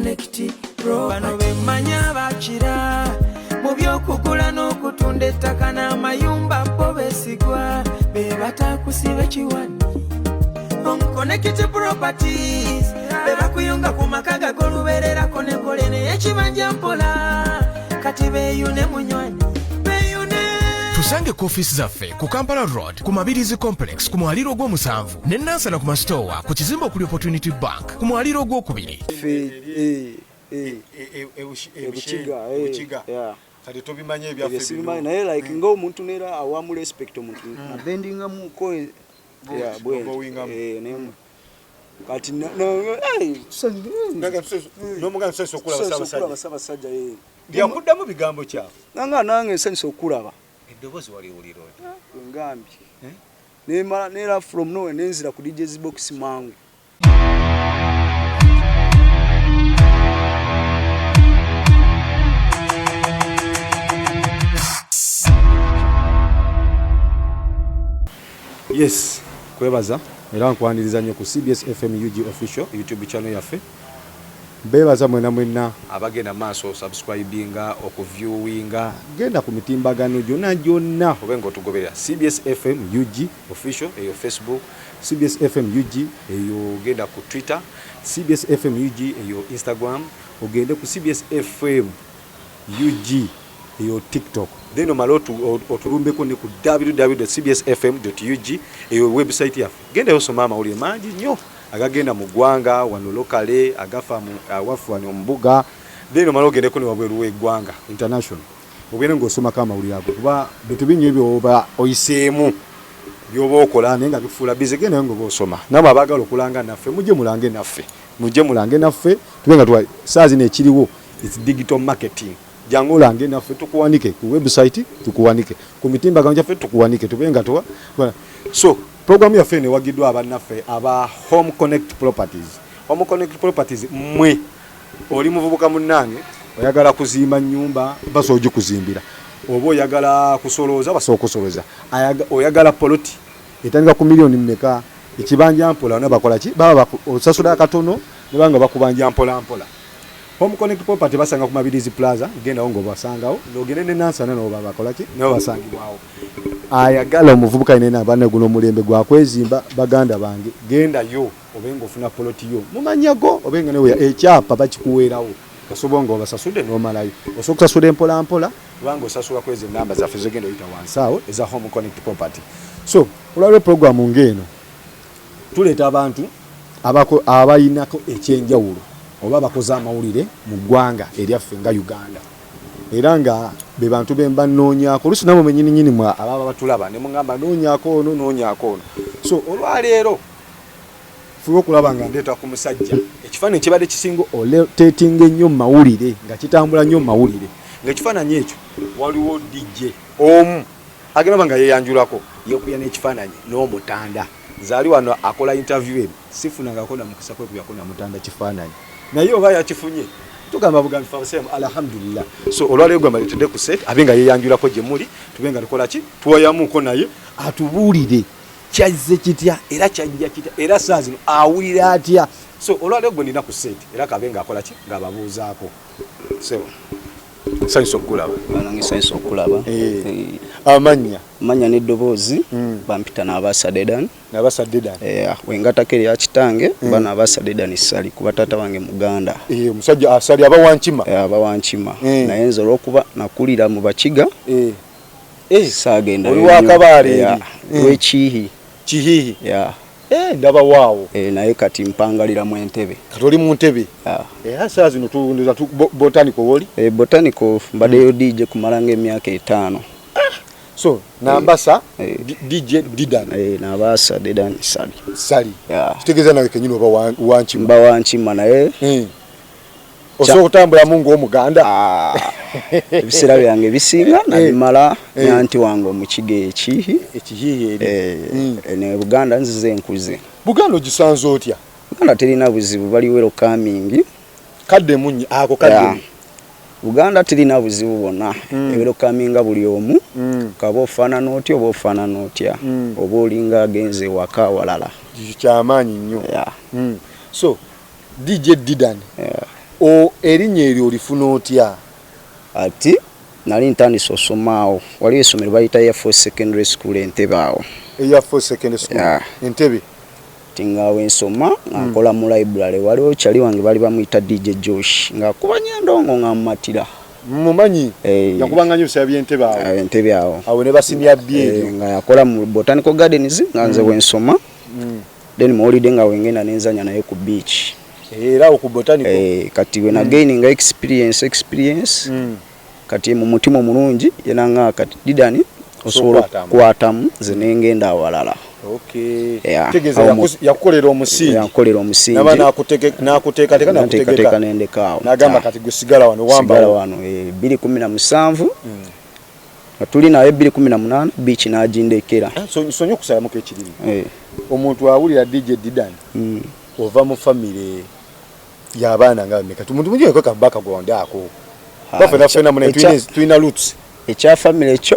Connect Pro bano bemanya bakira mu byokugula n'okutunda ettaka n'amayumba bo besigwa be batakusibe kiwani Connect Properties be bakuyunga ku makaga golubererako ne kolene ekibanja mpola kati beyune munywani Tusange ku office zaffe ku Kampala Road ku Mabirizi Complex ku mwaliro gw'omusanvu ne Nansana ku Mastowa ku kizimbe okuli Opportunity Bank ku mwaliro gw'okubiri Buchiga kati tobimanye ebyaffe bino naye like ng'omuntu nera awamu respect omuntu abendinga mu ko kati n'omuganda nsanyusa okulaba Ssaabasajja byakuddamu bigambo kyawe nange nsanyusa okulaba eddoboozi waliwulira ngambye nemala nera from nowhere nenzira ku DJ's box mangu yes kwebaza era nkwaniriza nnyo ku CBS FM UG official YouTube channel yaffe bebaza mwena abagenda maaso subscribinga okuviewinga genda ku mitimbagano gyonna obenga otugoberera CBS FM UG official eyo Facebook CBS FM UG eyo genda ku Twitter CBS FM UG eyo Instagram ogende ku CBS FM UG eyo TikTok then omalotu oturumbeko ne ku www.cbsfm.ug eyo website yaffe genda yosoma amawulire mangi nnyo agagenda mu ggwanga wano lokale agafa mu wafu wano mbuga then omalo ogendeko ne wabweru w'eggwanga international ogende ng'osomako amawulire ago kuba bintu bingi ebyo oba oyiseemu byoba okola naye nga bifuula bize genda ngo osoma nabo abaagala okulanga naffe mujje mulange naffe tube nga saa zino ekiriwo it's digital marketing jangu lange naffe tukuwanike ku website tukuwanike ku mitimbagano gyaffe tukuwanike tubenga towa so program yaffe ne wagiddwa abannaffe aba Home Connect Properties mwe oli muvubuka munnange oyagala kuzimba nnyumba basoje kuzimbira oba oyagala kusolooza basokusoloza oyagala poloti etandika ku milioni mmeka ekibanja mpola nabakola ki baba osasula katono nebanga bakubanja mpola Home Connect Property basanga ku Mabirizi Plaza genda ngo basangawo nogende ne Nansana no babakola ki no basangibwawo ayagala omuvubuka inena abana guno mulembe gwa kwezimba baganda bange genda yo obenga ofuna poloti yo mumanyago obenga ne we ekyapa bakikuweerawo kasobongo basasude no malayo osokusasude mpola wango osasula kweze namba za fezo genda oyita wansawo eza Home Connect Property so olwale program ngeno tuleta abantu abayinako ekyenjawulo oba bakoza amawulire mu ggwanga eryaffe nga Uganda era nga be bantu bemba nnoonyako olusi nabo menyini mwa ababa batulaba ne mungamba noonyako ono so olwaleero fuba okulaba nga ndeeta ku musajja ekifaananyi kibadde kisinga oletetinga ennyo mu mawulire nga kitambula nnyo mu mawulire ng'ekifaananyi ekyo waliwo DJ omu agenda nga yeyanjulako yekuya n'ekifaananyi n'omutanda zaali wano akola interview eno sifunangako na mukisa kwekuyako na mutanda kifaananyi naye oba yakifunye tugamba bugambi fabasem alhamdulillah so olwaleero gamba litende ku set abenga yeyanjulako gye muli tubenga likola ki tuwayamuko naye atubuulire kyazze kitya era kyajja kitya era saa zino awulira atya so olwaleero gwe ndina ku set era kabenga akola ki ng'ababuuzaako so nsanyusa okulaba amanya n'eddoboozi bampita n'abasa Dedan wengatako erya kitange bano abasa Dedan Sali kuba taata wange muganda omusajja asali abawankima naye nze olw'okuba nakulira mu Bakiga saagenda oliwakabaale wekihi ndaba waawo naye kati mpangalira mu Entebbe katoli mu Ntebbe saa zino tuwundiza botanico woli botanico mbaddeyo DJ kumala ng'emyaka 5 so nambasa DJ Didan nabasa Dedan Sali kitegeeza nawe kenyini oba wankima naye osobola okutambula mu ng'omuganda ebiseera byange bisinga nabimala nyanti wange omukiga ekihi ne Buganda nzize nkuze Buganda ogisanze otya Buganda terina buzibu baliwo welcoming kadde munyi ako kadde Buganda terina buzibu bonna welcoming buli omu kaba ofaanana otya oba ofaanana otya oba olinga agenze waka walala kyamaanyi nnyo so DJ Didan erinnya eryo olifuna otya? Ati nali ntandise osomaawo waliwo essomero bayita Air Force Secondary School Entebbe awo. Air Force Secondary School Entebbe. Tingawe nsoma nkola mu library waliwo kyali wange bali bamuyita DJ Josh nga kubanya ndongo ngamatira mumanyi yakubanga nyo bisabye Entebbe awo. Entebbe awo awo ne basinia bye nga yakola mu Botanical Gardens nga nze wensoma then mu holiday nga wengenda nenzanya naye ku beach era ku Botanical kati we na gaining experience kati mu mutima omulungi yenanga kati didani osobola kwatamu zenengenda awalala. Okay. Tegeza yakolera omusingi. Naba nakuteeka teka nendekaawo. Nagamba kati gusigala wano wamba. Sigala wano 2017. Tuli naye 2018 beach najindekera. Sonyo kusala muke kirimo. Omuntu awulira DJ Didan. Ova mu family y'abaana nga meka. Tumuntu mujye ko kabaka gwondako. Bafena fena mune twina roots. Echa family echo.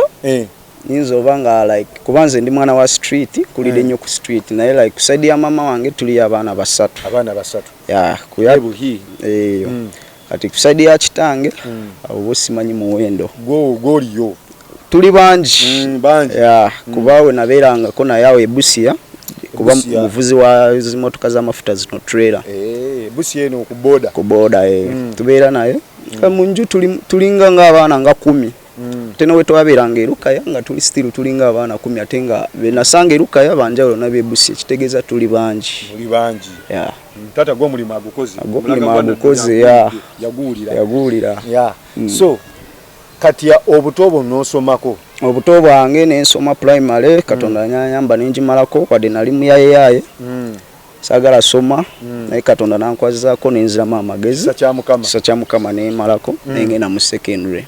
Ninzobanga like kubanze ndi mwana wa street kulide nyo ku street naye like kusaidia mama wange tuli abana basatu ya kuyabu hii ati kusaidia kitange abo simanyi muwendo goliyo tuli banji ya kubawe naberanga kona yawe ebusia kuba muvuzi wa zimotoka za mafuta zino trailer busia eno ku boda tubera naye munju tulinga nga abana nga 10 tena wetu waberanga erukaya nga tuli still tulinga abana 10 atenga benasanga erukaya banjalo nabebusi kitegeza tuli banji ya tata gwo mulima agukozi ya yagulira so kati ya obutobo nosomako obutobo ange nensoma primary katonda nyamba ninjimalako wade nali muyaye sagala soma naye katonda nankwazizaako nenziramu amagezi sa mukama nemalako nengenda mu secondary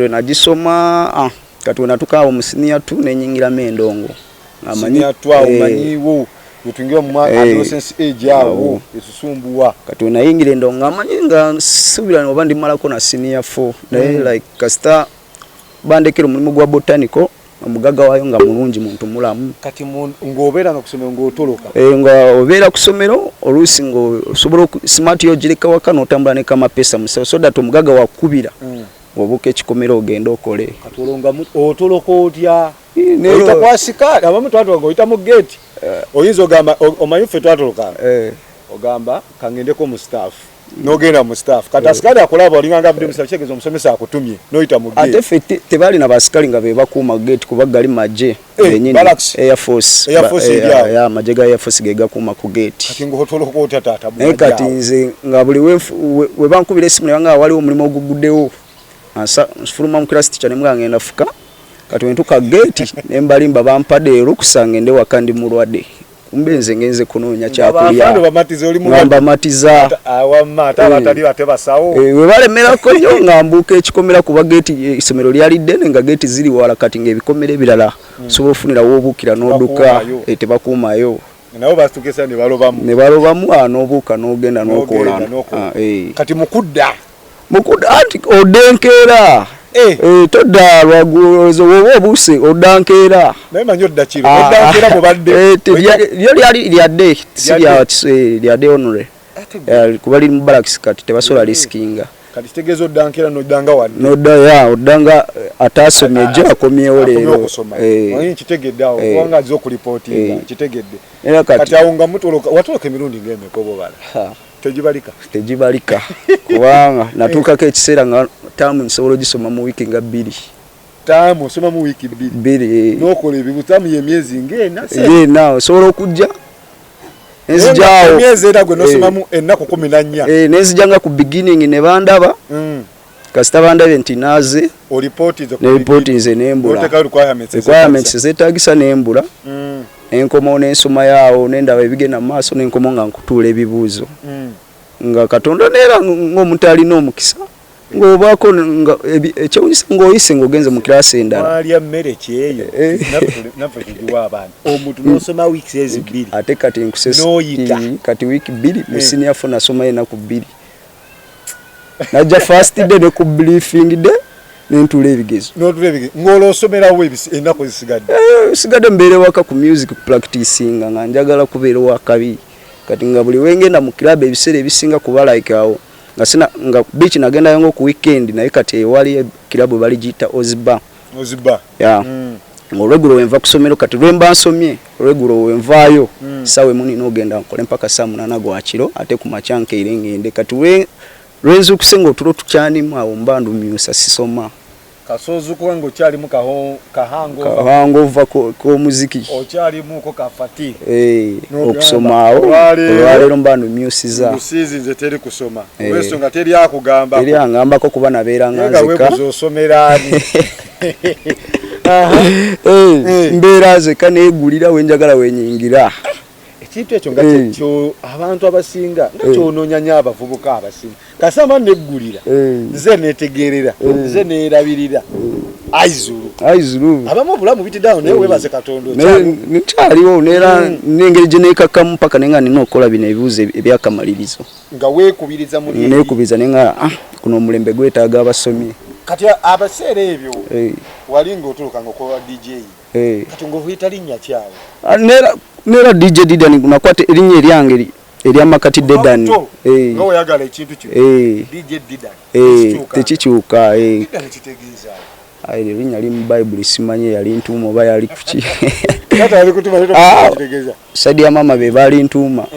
najisoma katonda tukawo mu senior 2 nenyingira mendongo amanyi manyiwo yutungiwa mu adolescence age yawo esusumbuwa katonda yingira endongo amanyi nga subira no bandi malako na senior 4 naye like kasta bandekero mulimu gwa botanical omugaga wayo nga mulungi muntu mulamu kati ngobera nga kusomero ngotoloka nga obera kusomero olusi ngo sobolo smart yo jireka wakano otambula ne kama pesa musa so that omugaga wakubira obuke ekikomero ogenda okole katolonga otoloko otya nero kwasika abamu twatwa ngo ita mu gate oyinzo gamba omayufe twatoloka ogamba kangendeko mu staff nogenda mu staff katasikali akolaba olinganga abide musachegezo omusomesa akutumye noita mu gate ate tebali na basikali nga beba kuma gate kubagali maje enyini Air Force ya majega Air Force gega kuma ku gate kati ngo otoloko otya tata kati nze nga buli we bankubira esimu yanga wali omulimo oguguddewo asa fuluma mu class teacher nemwe ngenda fuka kati wentuka gate nembalimba bampadde rukusanga ende wakandi mulwadde kumbenze ngenze kunonya kyakulya abafando bamatiza oli ngamba matiza awamma tabatali bateba sawo we balemera ko nyo ngambuka ekikomera kuba gate isomero lyali ddene nga gate ziri wala kati ngebikomere bilala so ofunira wobukira noduka tebakumayo nabo bastukesa ne balobamu anobuka nogenda nokola kati mukudda anti odenkera todda lwaguzo wowe obuse odankera namanyo ddakiro odankera mubadde lyali lyadde sirya lyadde onore kubali mu barracks kati tebasola riskinga kati tegezo odankera nodanga wadde odanga atasomye jo akomyewo leero kitegedde awo wanga zo kulipotinga kitegedde kati awunga mutoloka watoloka emirundi ngeme kobobala tejibalika kubanga natuukako ekiseera nga tamu nsobola gisoma mu wiiki nga 2 tamu soma mu wiiki 2 nokola ebibutamu yemyezi ngena osobola okujja nzijawo emyezi era gwe nosomamu ennaku 14 nenzijanga ku beginning ne bandaba kasita bandabe nti naze report nze nembula requirements zetagisa nembula enkomo n'ensoma yawo nendaba ebigenda mu maaso n'enkomo nga nkutuula ebibuuzo nga katonda neera ng'omuntu alina omukisa ng'obaako ekyewunyisa ng'oyise ng'ogenze mu kirasi endala alya mmere kyeyo naffe tugiwa abaana omuntu n'osoma wiiki ezi 2 ate kati nkusesa kati wiiki 2 mu senior 4 nasoma ennaku 2 najja first day ne ku briefing day nentula ebigezo ng'olwo osomerawo ennaku zisigadde sigadde mbeere waka ku music practicing nga njagala kubeera wakabi kati nga buli wengenda mu club ebiseera ebisinga kuba like awo nga beach nagenda ngo ku weekend naye kati ewali club bali jita Oziba ya olwegulo wenva kusomero kati lwemba nsomye olwegulo wenvaayo sawe muni nogenda nkole mpaka saa 8 gwa kiro ate ku machanke irengende kati lwenzu kusenga otulo tukyanimu awo mbandu myusa sisoma kasozu kwengo cyali mu kahango uva ko muziki ocyali mu ko kafati okusoma awo olwalero mbandu myusiza musizi nze teri kusoma weso nga teri akugamba teri angamba ko kuba nabeera nganzika wewe kuzosomerani mbeera ze kaneegulira wenjagala wenyingira ekintu ekyo nga kyo abantu abasinga nga kyononya nnyo abavubuka abasinga kasamba neggulira nze netegerera nze neerabirira aizulu abamu obulamu bitiddawo naye webaze Katonda nekyaliwo neera n'engeri gye neekakkamu mpaka nenga nina okukola bino ebibuuzo ebyakamalirizo nga weekubiriza muli neekubiriza nenga kuno omulembe gwetaaga abasomi kati abaseera ebyo wali ng'otuluka ng'okola DJ kati ng'ovuyita linnya kyawe nera DJ Didan nakwate erinnya eryange eryamakati Didan nga oyagala ekintu kyo DJ Didan tekikyuka Didan kitegeeza erinnya li mu Bible simanye yali ntuuma oba yali kuki kati ali kutuma leero kitegeeza side ya mama be bali ntuuma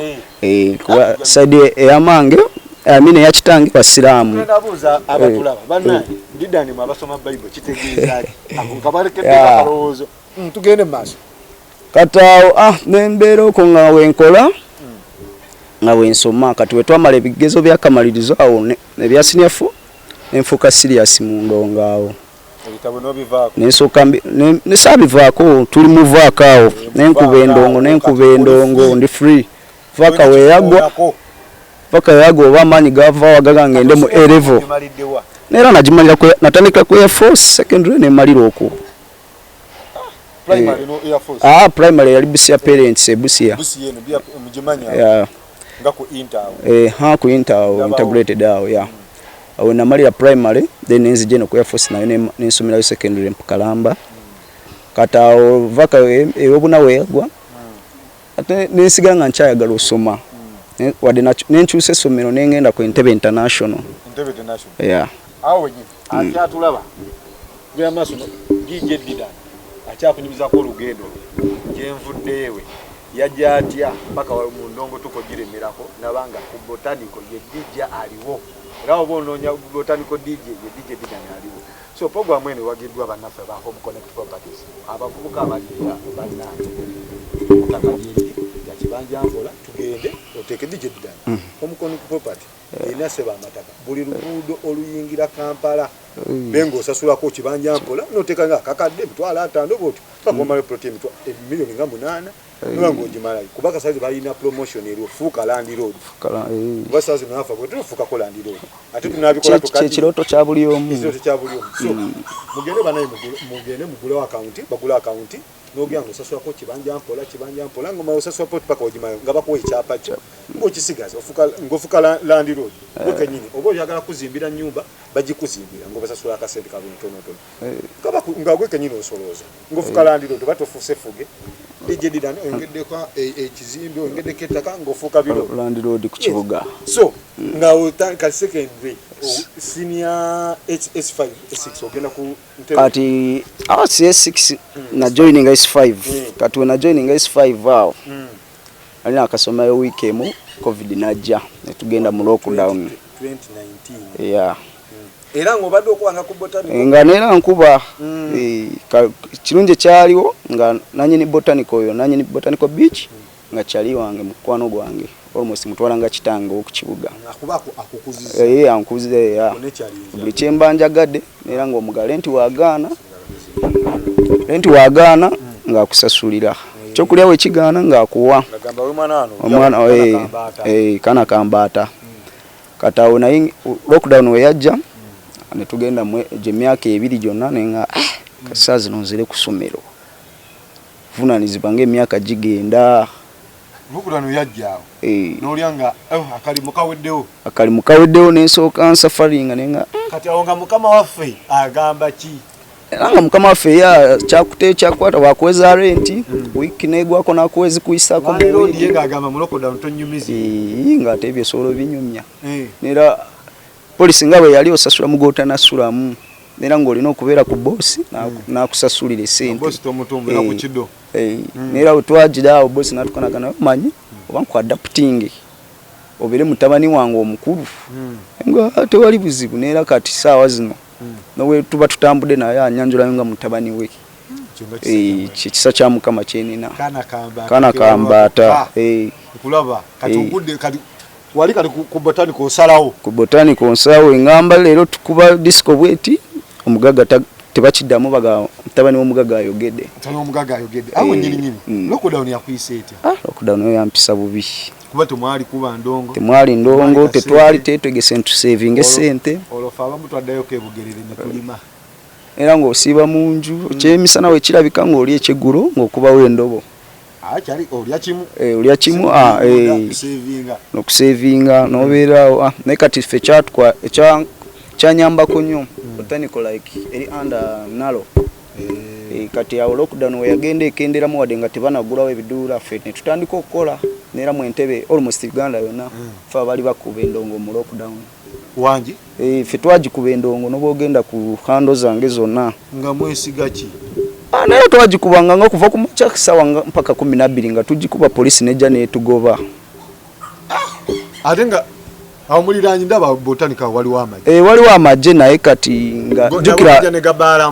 kuba side ya mange amine ya kitange basiramu ndabuza abatulaba banna Didan mu abasoma Bible kitegeeza akabalekete akalowoozo tugende maaso katao nembero ko nga wenkola nga wensoma kati wetwamala ebigezo byakamalirizo awo nebyasinyafu enfuka serious mu ndongo awo ebitabo no bivaako nensoka ne sabivaako tuli mu vaako awo nenkuba endongo ndi free vaka weyagwa oba amaanyi gava wagaga ngende mu A-level nera nagimalira natandika ku Air Force secondary nemalira okwo primary no Air Force primary yali Busia parents Busia no bia mujimanya nga ku inter ku inter integrated awo awo namalira primary then nenzije no ku Air Force nayo nensomera secondary Kalamba kata awo vaka ebona wegwa ate nensiganga nkyayagala osoma wadde nenkyuse somero nengenda ku Entebbe International awo nyine akyatulaba gya maso DJ Didan akyakunyumiza ko lugendo gyenvuddeewe yajja atya mpaka mu ndongo tukogiremerako nabanga ku botanical ye DJ aliwo era obonoonya botanical DJ ye DJ Didan aliwo so program ene wagiddwa bannaffe ba Home Connect Properties abavubuka abalira bannange takajiri yakibanja mpola tugende oteke DJ Didan Home Connect Property ina seba amataka buli luguudo oluyingira Kampala bengo sasulako kibanja mpola noteka nga kakadde mitwala 5 boti pakomale protein milioni nga 8 nwango jimala kubaka saizi balina promotion eri ofuka land road basa zinafa bwe ofuka ko land road ate tunabikola tukati kiroto kya buli omu so mugende banayi mugende mugula account bagula account n'ogyango sasulako kibanja mpola ngoma osaswa port paka ojimayo nga bakuwa ekyapa kyo ng'okisigaza ng'ofuka land road wekenyini oba oyagala kuzimbira nyumba bagikuzimbira ng'obasasula akasente kabutonotono nga wekenyini osolooza ng'ofuka land road batofuse fuge DJ Didan ongeddeko ekizimbe ongeddeko ettaka ng'ofuuka biro land road ku kibuga so nga otandika secondary senior S5 S6 ogenda ku kati CS6 na joining S5 kati na joining S5 awo alina akasomayo weekend covid najja netugenda mu lockdown 2019 era ngobadde okuwanga ku botanical nga nera nkuba kirunje kyaliwo nga nanyini botanical beach nga kyali wange mukwano gwange almost mutwalanga kitange okukibuga akubako akukuziza ankuziza buli kyembanja gadde nera ngo omugale nti wagaana nga akusasulira kyokulya we kigaana nga akuwa omwana kana kambata katawo naye lockdown we yajja netugenda gye myaka 2 gyonna nenga kasazi nonzire ku somero vunanizibwa ng'emyaka gigenda lockdown yajjaawo n'olyanga akali mukaweddewo nensooka nsafaringa nenga kati awo nga mukama waffe agamba ki Nanga mukama waffe ya kyakwata wakweza rent wiki negwako nakwezi kuyisako mu road yenga agamba mu lockdown tonyumizi nga ate ebyesolo binyumya nera polisi nga bwe yali osasula mugota nasulamu nera ng'olina okubeera ku bosi nakusasulira esente bosi tomutumbira ku kido nera bwe twagira awo bosi natukanagana manyi oba nkuadapting obere mutabani wange omukulu nga tewali buzibu nera kati saawa zino nowe tuba tutambudde naye anyanjulayo nga mutabani we kisa kya mukama kyenina kana kambata kulaba kati ogudde kati wali kali ku botanical osalawo ku botanical nsalawo engamba leero tukuba disco bweti omugaga tebakiddamu baga mutabani w'omugaga ayogedde awo nyini lockdown yakuyisete lockdown yampisa bubi kuba temwali kuba ndongo temwali ndongo tetwali tetegese ntu saving esente olofa abamu twaddayo kebugerere ne tulima era ng'osiiba mu nju kyemisana we kirabika ng'oli ekyeggulo ng'okubawo endobo olya kimu n'okusavinga n'obeerawo naye kati ffe kyanyambako nnyo botanical like eri under nalo kati awo lockdown we yagenda ekenderamu wadde nga tebanagulawo ebiduula ffe ne tutandika okukola neera mu entebe almost Uganda yonna ffe abali bakuba endongo mu lockdown wangi ffe twagikuba endongo n'oba ogenda ku hando zange zonna nga mwesiga ki naye twagikubanga nga kuva ku makya ssaawa mpaka 12 nga tugikuba polisi nejja neetugoba ate nga awo muliraanyi ndaba botanika waliwo amagye waliwo amagye naye kati nga jukira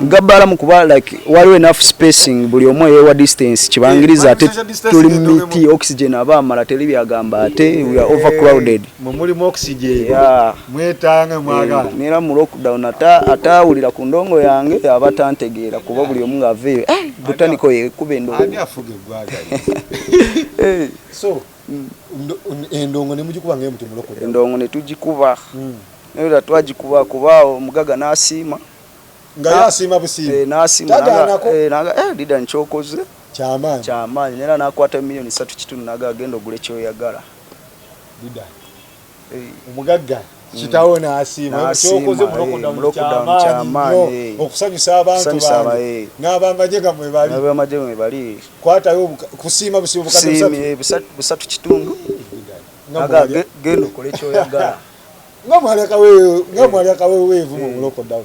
gabaalamu kuba like waliwo enough spacing buli omu yeewa distance kibangiriza ate tuli miti oxygen aba amala teri byagamba ate we are overcrowded mulimu oxygen mwetanga mwagala neera mu lockdown ataawulira ku ndongo yange aba tantegeera kuba buli omu ng'aveeyo botaniko yekuba endongo ani afuga eggwaga so endongo ne mugikuba ng'emu tumulokoda endongo ne tugikuba naye twagikuba kuba omugaga n'asiima nga yasiima busiima n'asiima dida nkyokoze kyamaanyi neera n'akwata million 3.5 naga agenda ogula ekyoyagala dida omugagga kitawo n'asiima kyokoze mulokoda kyamaanyi okusanyusa abantu bange n'abamagye nga mwe bali kwatayo kusiima busiima bukadde 3.5 naga genda okola ekyoyagala nga mwaleka weeweevu mu lockdown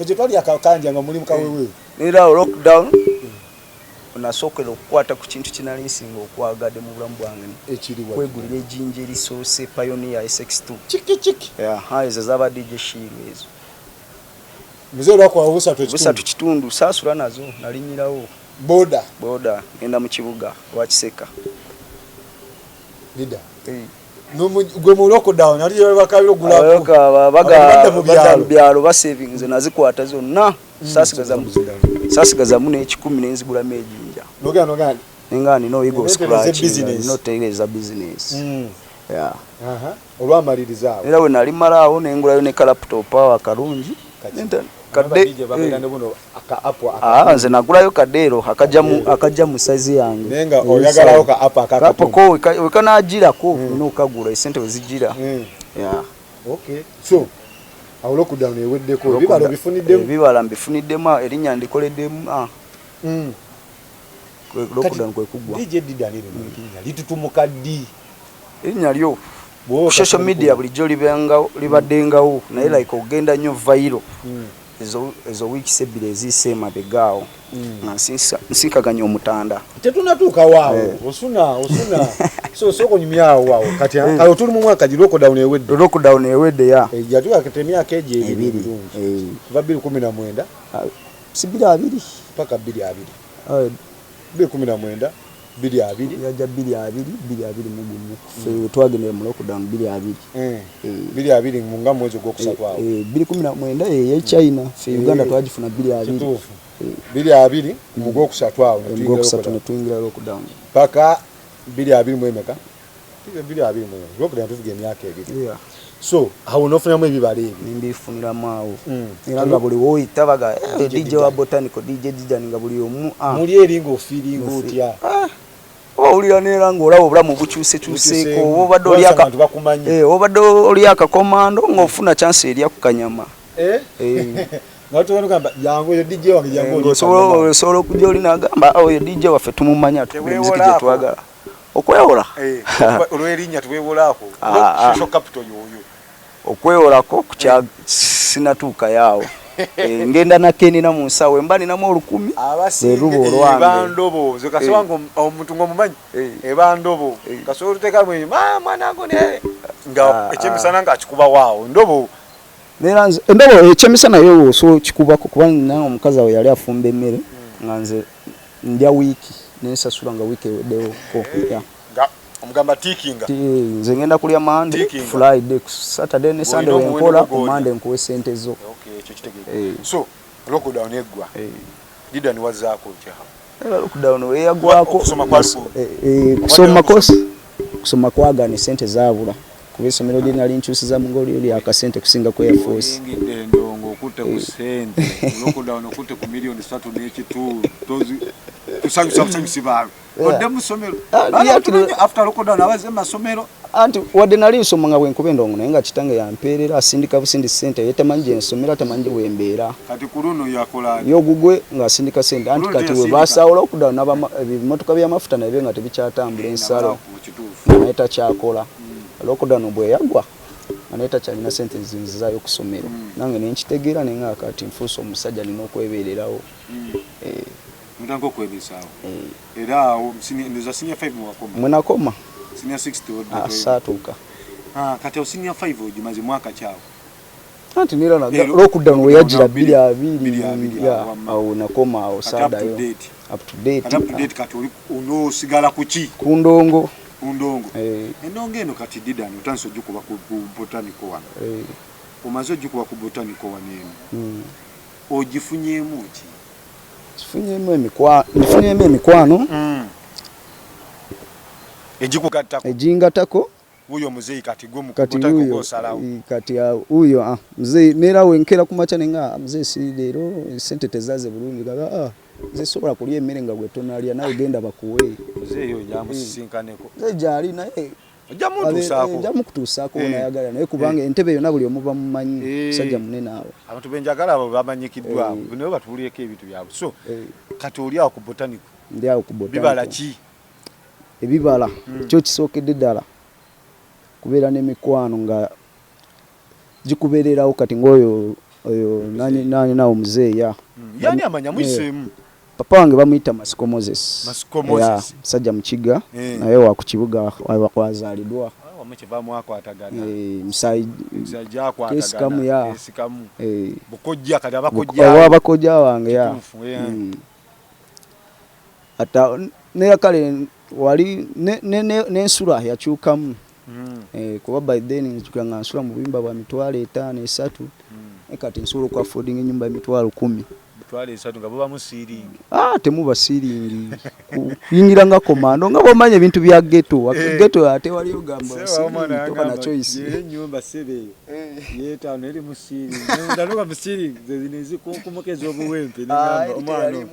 kye twali akakanja nga mulimu kaweeweevu neera lockdown onasookera okukwata ku kintu kinali nsinga okwagadde mu bulamu bwange kwegulira ejjinja erisoose Pioneer SX2 chiki ezo zabadde jeshiiru ezo muze olwakwawo 3.5 saasula nazo nalinyirawo boda ngenda mu kibuga wakiseka lida gwe mu lockdown ali bakabiro gulako baga mu byalo basavings nazikwata zonna sasigaza mu n'ekikumi n'enzigulamu ejjinja nenga nino ego scratch no tegereza business olwamaliriza awo era we nali malaawo nengulayo ne laptop awo akalungi nze nagulayo kadeero akajja mu size yange nenga oyagalawo ka app akapoko wekanagirako n'okagula esente wezigira okay so awo lockdown eweddeko ebibala mbifuniddemu erinnya ndikoleddemu lockdown kwe kugwa litutumuka ddi erinnya lyo social media bulijjo libaddengawo naye like ogenda nnyo viral ezo weeks ebbiri eziise emabegaawo nga nsinkaganya omutanda tetunatuuka waawo osuna so sokonyumyawo waawo kati awo tuli mu mwaka gi lockdown ewedde yatuka emyaka egyo ebiri kuva 2019 si 20 paka 2019 yaja 2020 mugumu twagendera mu lockdown 2020 munga mwezi gwokusatu awo 2019 ye China fe Uganda twagifuna 2020 mu gwokusatu awo ne tuingira lockdown paka 2020 mwemeka 2020 lockdown tuvuga emyaka ebiri so awo nofunamu ebibala ebi nimbifuniramu awo era nga buli woyita baga DJ wa botanical DJ Didani nga buli omu muli eringa ofiringa otya olira neera ng'olaba obulamu bukyusekyuseeko obadde oli akakomando ng'ofuna chance erya ku kanyama Watu wanagamba jangu yo DJ wange jangu. Solo kujoli nagamba oyo DJ waffe tumumanya tumuziki je twagala. Okwewola. Olwerinya tuwewolako. Shisho capital yoyo. Okwewolako kucha sinatuuka yaawo. Ngenda na Keni na Musawe mbani na mu 10 abasinge bandobo zikasobango omuntu ngomumanyi bandobo kasoro teka mwe mwana ngo ne nga echemisana nga chikuba wao ndobo neranze ndobo echemisana yo so chikuba kuba na omukazi awo yali afumba emmere nganze ndya wiki nesasula nga wiki wedeo ko ya nga omugamba tikinga nze ngenda kulya Monday Friday Saturday ne Sunday wenkola ku Monday nkuwe sente zo so lockdown egwa Didan wazaako kya lockdown yagwako kusoma kwaga ni sente zaabula kubisomero lye nali nkyusiza mu ngoli yali akasente kusinga ku Air Force ndongo okutte ku sente lockdown okutte ku million 3 n'ekitu tozi tusanga sibalo odde musomero after lockdown abaze masomero anti wadde nali nsoma nga bwenkube ndongo naye nga kitange yampeerera asindika busindi sente yetamanje ensomera tamanje wembeera kati kuluno yakola yogugwe nga asindika sente anti kati we basawula lockdown ebimotoka by'amafuta naye nga tebikyatambula ensalo naeta kyakola lockdown bwe yagwa anaita kyalina sente nzinzizayo kusomero nange nenkitegeera naye nga kati nfuusa omusajja alina okwebeererawo mutango kwebisaawo era ndoza senior 5 mwakoma mwenakoma senior 60 asatuuka kati senior 5 ojimaze mwaka kyawo anti nira na lockdown we yajira 2 ya au nakoma au sada yo up to date kati ono sigala kuki kundongo endongo eno kati Didan utanso jukuba ku botanical wana omaze jukuba ku botanical wana eno ojifunyemu ki nifunyemu emikwano ejingatako uyo muzeyi kati gwe mukutako gosalawo kati uyo muzeyi nera wenkera kumacha nenga muzeyi si lero sente tezaze bulungi gaga muzeyi sobola kulya emmere nga gwe tonalya nawe genda bakuwe muzeyi yo nyamusisinkaneko muzeyi jali naye jamukutuusako nayagala naye kubanga entebe yonna buli omuva mumanyi sajja munene awo abantu benjagala abo bamanyikiddwa naye batubulyeko ebintu byabwe so kati oli awo ku botanical ndi awo ku botanical bibala ki ebibala kyo kisookedde ddala kubeera n'emikwano nga gikubeererawo kati ng'oyo nani nawo muzeeya yani amanya mwisemu papa wange bamuyita Masiko Moses musajja mukiga naye wa ku kibuga wakwazaalidwa omukivamu akwatagana musajja akwatagana ya bukojja kati abakojja wange ya ata ne kale wali n'ensula yakyukamu kuba by then nkyukanga nsula mu bimba bwa mitwalo 5 3 kati nsobola ku affording ennyumba emitwalo 10 3 nga baba musiringi temuba siringi kuyingira komando nga bomanya ebintu bya ghetto ate wali ogamba toba na choice nyumba sebe yeta neri musiringi ndaloga musiringi zinezi kunkumukeza obuwempe ningamba omwana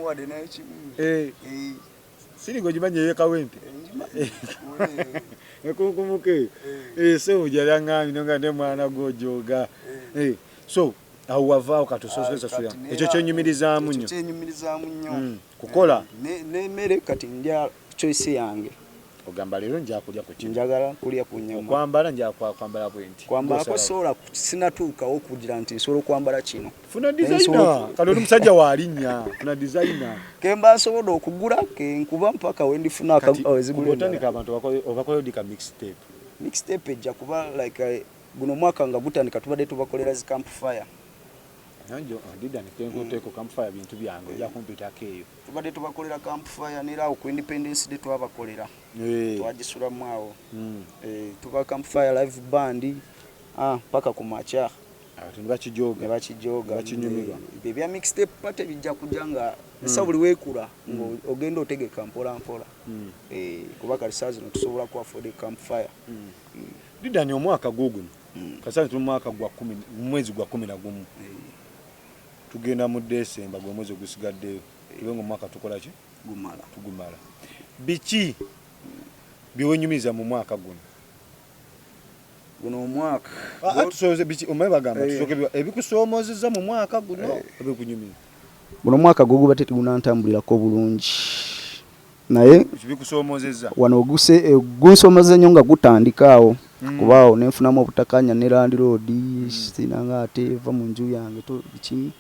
siringo ojimanye yeka wempe ekukumuke so ujala ngami nonga ne mwana gojoga so aho wavao katusosoza suya ekyo kyenyumirizamu nnyo kukola n'emmere kati ndya choice yange ogamba lero njakulya ku njagala kulya ku nyama kwambala njakwambala bwenti kwambala ko sola sinatuuka okugira nti nsobola kwambala kino funa designer kalo musajja waalinya funa designer kemba nsobola okugula nkuba mpaka wendifuna akawezigula botandika abantu obakoyo dika mixtape ejja kuba like guno mwaka nga gutandika tubadde tubakolera zi campfire nanjo Didan teko campfire bintu byange ya kompyuta keyo tubadde tubakolera campfire nera ku Independence Day twabakolera twagisulamu awo tuba campfire live band paka ku macha abantu bakijoga bakinyumirwa bya mixtape pate bijja kujanga esa buli wekula ngo ogenda otegeka mpola kuba kalisazi notusobola ku afford campfire Didan omwaka gugu kasani tu mwaka gwa 10 mwezi gwa 11 tugenda mu December gwa mwezi gusigadde ibengo mwaka tukola ki tugumala biki biwenyumiza mu mwaka guno guno omwaka tusoze biki omwebagamba tusoke ebikusoomozeza mu mwaka guno ebikunyumira guno omwaka gwo guba tegunantambulirako bulungi naye bikusoomozeza wano gunsomozeza nnyo nga gutandikaawo kubaawo nenfunamu obutakanya ne Land Road sinanga ate eva mu nju yange biki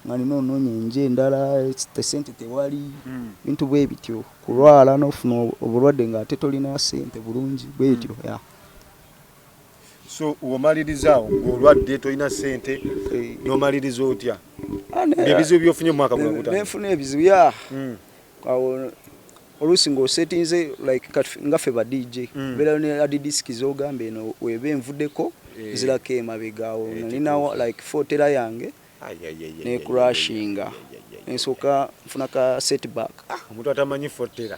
nga nina onoonya enje endala sente tewali bintu bwe bityo kulwala n'ofuna obulwadde ng'ate tolina sente bulungi bwetyo so omalirizawo ng'olwadde tolina sente n'omaliriza otya ebizibu byofunye mu mwaka guno nenfuna ebizibu awo oluusi ng'osetinze like nga ffe ba DJ beera ne adidisiki z'ogamba eno weba envuddeko zirako emabega awo nalina like fotera yange ne crashinga ensooka nfuna ka setback omuntu atamanyi fotera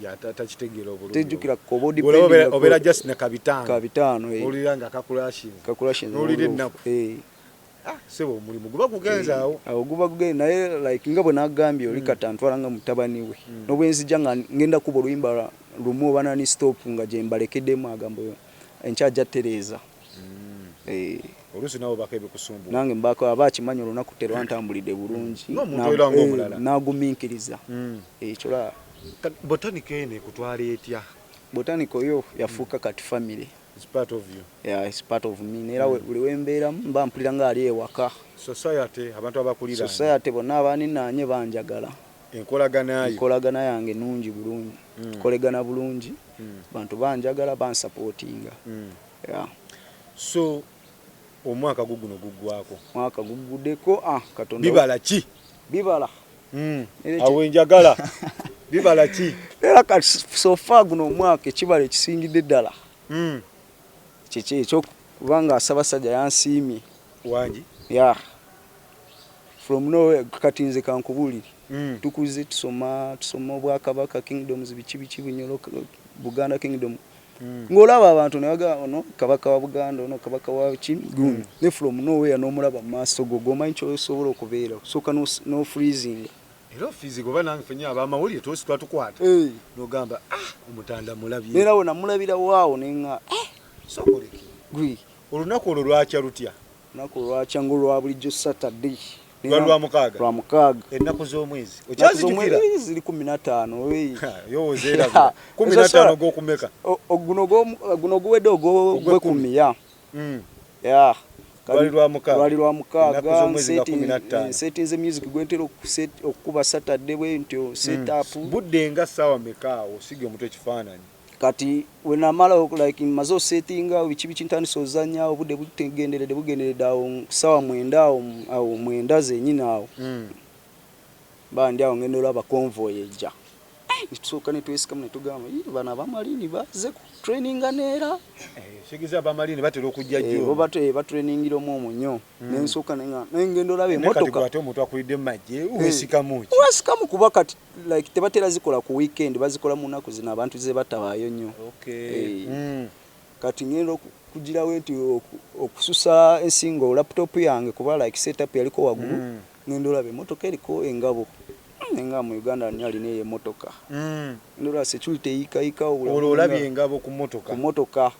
yatata kitegeera obulungi tejjukira kobodi obeera just ne kabitaano olira nga kakurashinga olira ennaku sebo omulimu guba gugenzaawo awo guba gugenza naye like nga bwe nagambye oli kata ntwala nga mutabani we n'obwenzijja nga ngenda kuba oluyimba lumu oba nani stop nga gye mbalekeddemu agambo enkyajja Tereza oluusi nawe baka ebikusumbuwa nange mbako aba akimanyi olunaku terwantambulidde bulungi nagumiikiriza ekyola botanika eno ekutwala etya botanika oyo yafuuka kati family. It's part of you. Yeah, it's part of me. Nera buli wembeera mba mpulira nga ali ewaka. Society abantu abakulira. Society bonna abaani nanye banjagala. Enkolagana yange nungi bulungi. Tukolegana bulungi. Bantu banjagala bansupportinga. Yeah. So omwaka guguno guggwako. Mwaka guguddeko Katonda. Bibala ki? Bibala. Awenjagala. Bibala ki? Era kati so far guno omwaka ekibala ekisingidde ddala. Kiki ekyo kubanga Ssaabasajja yansiimye. Wangi? Yeah. From nowhere kati nze kankubulire. Tukuze tusoma Obwakabaka Kingdoms biki Bunyoro Buganda Kingdom. Ngolaba abantu ne baga ono kabaka wa Buganda ono kabaka wa Gumu. Ne from nowhere n'omulaba maaso go gomanyi kyo osobola okubeera. Soka no freezing. Era physical bana nfanya abamawulire tosi twatukwata. Nogamba omutanda mulabye. Nera wona mulabira waawo nenga sokoleki. Gwi. Olunaku olwo lwakya lutya? Olunaku lwakya ngolwa bulijjo Saturday. Lwa mukaaga. Lwa mukaaga. Ennaku z'omwezi. Okyazijukira? Ziri 15. Yo ozeera 15 gokumeka. Guno guwedde ogwe 10 ya. Ya. Lwali lwa mukaaga setinze music gwentera okukuba Saturday bwentyo set up. Budde nga sawa mekaawo sige omuntu ekifaananyi. Kati wenamala like mazo settinga bichi ntandisa ozanya obudde bugenderedde awo sawa 9 awo 9 zenyina awo bandi awo ngendo laba convoy ejja nitusoka netwesika mu netugamba bana bamalini baze ku training anera shigiza abamalini batera okujja jjo bo batrainingira omu nnyo nensoka nengendo labe motoka kati omuntu akulidde majje uwesikamu kuba kati like tebatera zikola ku weekend bazikola mu nnaku zina abantu ze batabayo nnyo. Kati ngendo kugira wenti okususa ensingo laptop yange kuba like setup yaliko wagulu ngendo labe motoka eriko engabo nenga mu Uganda nyali ne motoka ndora security ika ololabye engabo ku motoka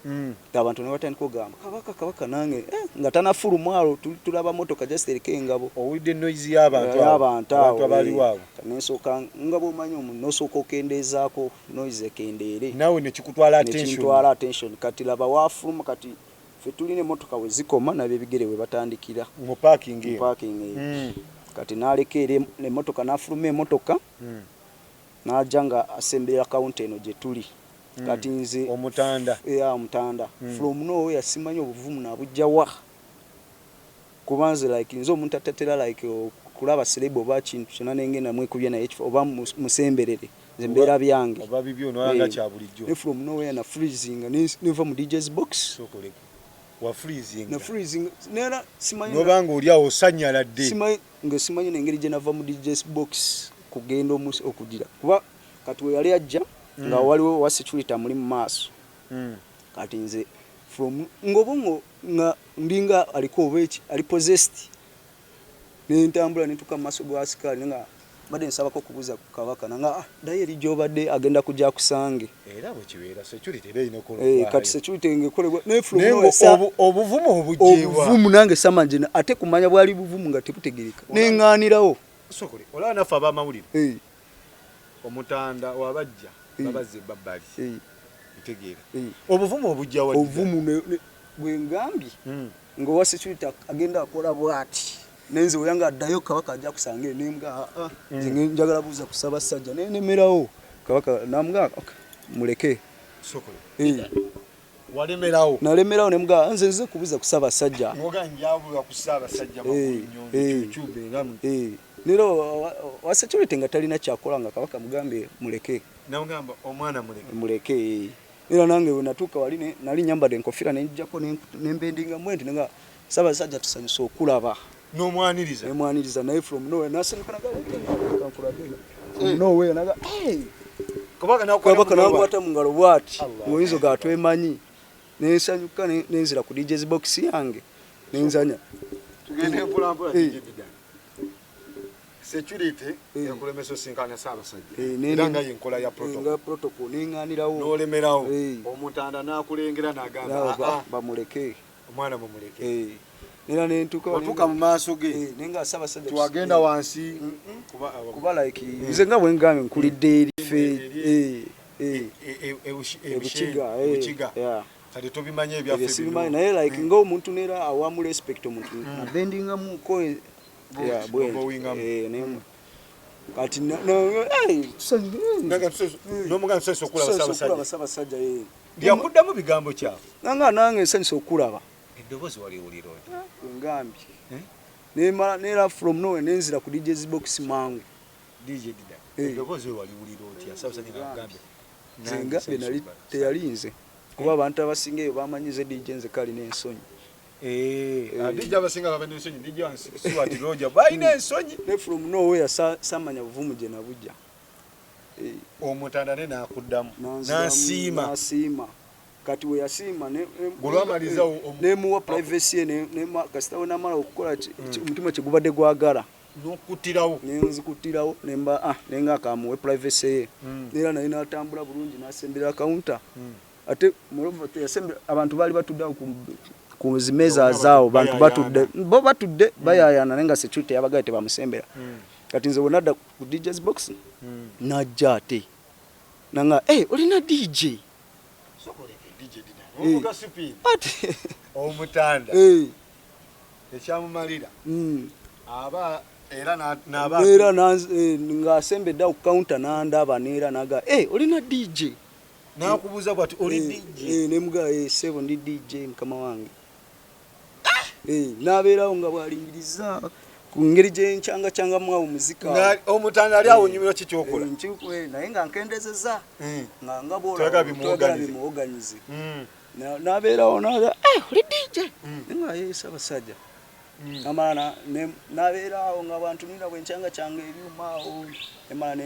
abantu ne batandika ogamba kabaka nange nga tana fulu mwalo tulaba motoka just erike engabo owidde noise y'abantu abali waabo kanesoka ngabo omanyi omuntu nosoka okendezaako noise ekendere nawe ne kikutwala attention kati laba wafuluma kati fe tuline motoka we zikoma nabye bigere we batandikira mu parking kati nalekere ne motoka nafuluma emotoka najanga asembera county eno gye tuli kati nze omutanda omutanda from nowhere yasimanyi obuvumu nabujjawa kubanze like nzo omuntu atatera like kulaba celebo bakintu kyona nengenda mwekubya naye oba musemberere zembera byange oba bibyo noanga kya bulijjo ne from nowhere na freezing neva mu DJ's box sokoleka wa freezing na freezing nera simanyi nobanga oli awo sanyala dde simanyi nengeri gye nava mu DJ's box kugenda okugira kuba kati we yali ajja nga waliwo wa security muri mu maaso kati nze from ngobongo nga ndinga aliko obechi ali possessed ne ntambula nituka maaso gwa askari nga badde nsabako kubuza ku kabaka nanga dayeri gyobadde agenda kujja kusange era bwe kibeera security era ino ko kati security ngekolebwa nefulu obuvumu obujewa obuvumu nange samanje ate kumanya bwali buvumu nga tebutegereka nenganirawo sokole ola nafa abamawulire omutanda wabajja babaze babbali bitegeera obuvumu obujewa obuvumu bwengambye ngowa security agenda akola bwati nenze oyanga addayo kabaka ajja kusange nembwa njagala buza kusaba sajja nemerawo kabaka namga muleke sokole walemerawo nalemerawo nemga nze kubuza kusaba sajja ngoga njabula kusaba sajja bakunyonje chube ngamu nero wa security nga talina kyakola nga kabaka mugambe muleke nangamba omwana muleke era nange wenatuka wali nali nyambade enkofira nenjako nembendinga mwenti nga saba sajja tusanyusa okulaba no mwaniriza naye from nowhere nasenkana from nowhere naga kabaka nakwata mu ngalo bwati oyinza gatwemanyi nensanyuka nenzira ku DJ's box yange nenzanya tugende mpolampola security yakulemeso sinkana saba sajja nanga yenkola ya protocol ninganirawo nolemerawo omutanda nakulengera nagamba bamuleke omwana mumuleke nera nentuka watuka mu maaso ge nenga saba sajja tuwagenda wansi kuba like nze nga bwengambe nkulidde erife ebuchiga kati tobimanye ebyaffe bino naye like ngo omuntu nera awamu respect omuntu bendinga muko kati nomuga nsanyusa okulaba saba sajja ndiyakuddamu bigambo kyawe nange nsanyusa okulaba eddoboozi waliwulira ngambye nera from nowhere nenzira ku DJ's box mangu DJ Dida eddoboozi waliwulira otya saba sajja nagambe ngambe nali teyalinze kuba abantu abasinga eyo bamanyize DJ nze kali n'ensonyi DJ abasinga babene ensonyi DJ Swati Roger bayina ensonyi ne from nowhere samanya buvumu je nabujja omutanda ne nakuddamu nasiima kati we yasiima golwamaliza nemuwa privacy ne kasitawo namala okukola omutima kigubadde gwagala nokutirawo nenzikutirawo nemba nenga akamuwe privacy ye nera naye natambula bulungi nasembera counter ate murovo yasembera abantu bali batudde ku zimeza zao bantu batudde bayayana nenga security yabagaye tebamusembera kati nze wonadda ku DJ's box najja ate nanga olina DJ sokole DJ Dida omuga supi ate omutanda ekyamumalira aba era ngasembedde ku counter nandaba nera naga olina DJ nakubuza bwati oli DJ nemuga sebo ndi DJ mukama wange nabeerawo nga bwalingiriza ku ngeri gyencyanga mwawo muzika omutanda ali awo nyumiro kikyokola naye nga nkendezeza nga bwola bimuwoganyize nabeerawo naga oli DJ nga yesaba sajja amala nabeerawo nga bantu nina bwencyanga ebyumaawo emala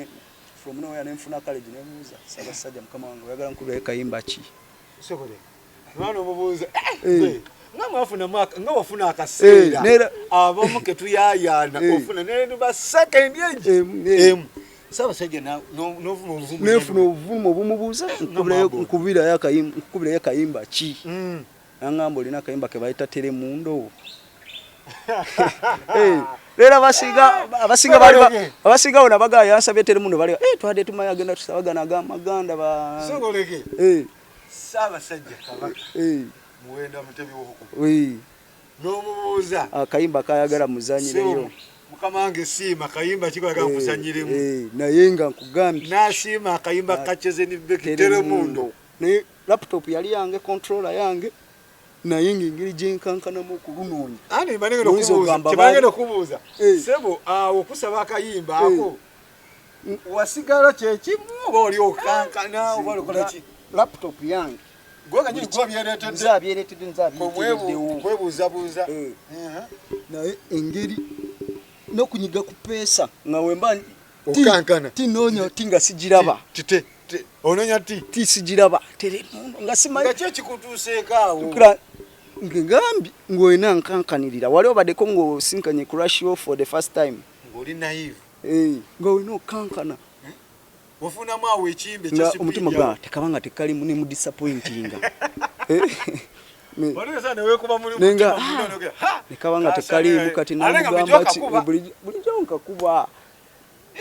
from nowhere nenfuna college nemuuza saba sajja mukama wange oyagala nkubire kayimba ki sokole mwana omubuuza nga wafuna akaseera abamu ketuyayana ofuna nenuba second age sabasajja nefuna obuvumu obumubuuza nkubirayo akayimba ki nangamba olina akayimba kebayita Telemundo lera abasinga bona bagaya yansabye Telemundo bali twade tumaya agenda tusabagana maganda ba sogoleke sabasajja kabaka muwenda mutebi wohuko nomubuuza akayimba kayagala muzanyireyo mukama wange siima kayimba kikoyaga kuzanyiremu naye nga nkugambye nasiima akayimba kacheze ni beki Telemundo ne laptop yali yange controller yange naye ngingiri jenkankanamu okulunoonya ani manengeno kubuuza sebo awo kusaba akayimba ako wasigala kyekimu oba oli okankana oba olikolaki laptop yange kwebuuzabuuza naye engeri n'okunyiga ku peesa nga wemba okankana tinoonya tinga sigiraba ononya ti sigiraba nga simanyi kyekikutuuseekaawo ngambi ng'olina nkankanirira wali obaddeko ng'osinkanye crash for the first time ng'oli naive ngo no kankana ofuna mwawe ekimbe nga omutima gwa tekabanga tekali ni mu disappointinga Wale sana wewe kuba muri nenga nekabanga tekali bukati namugamba ki buli jonka kuba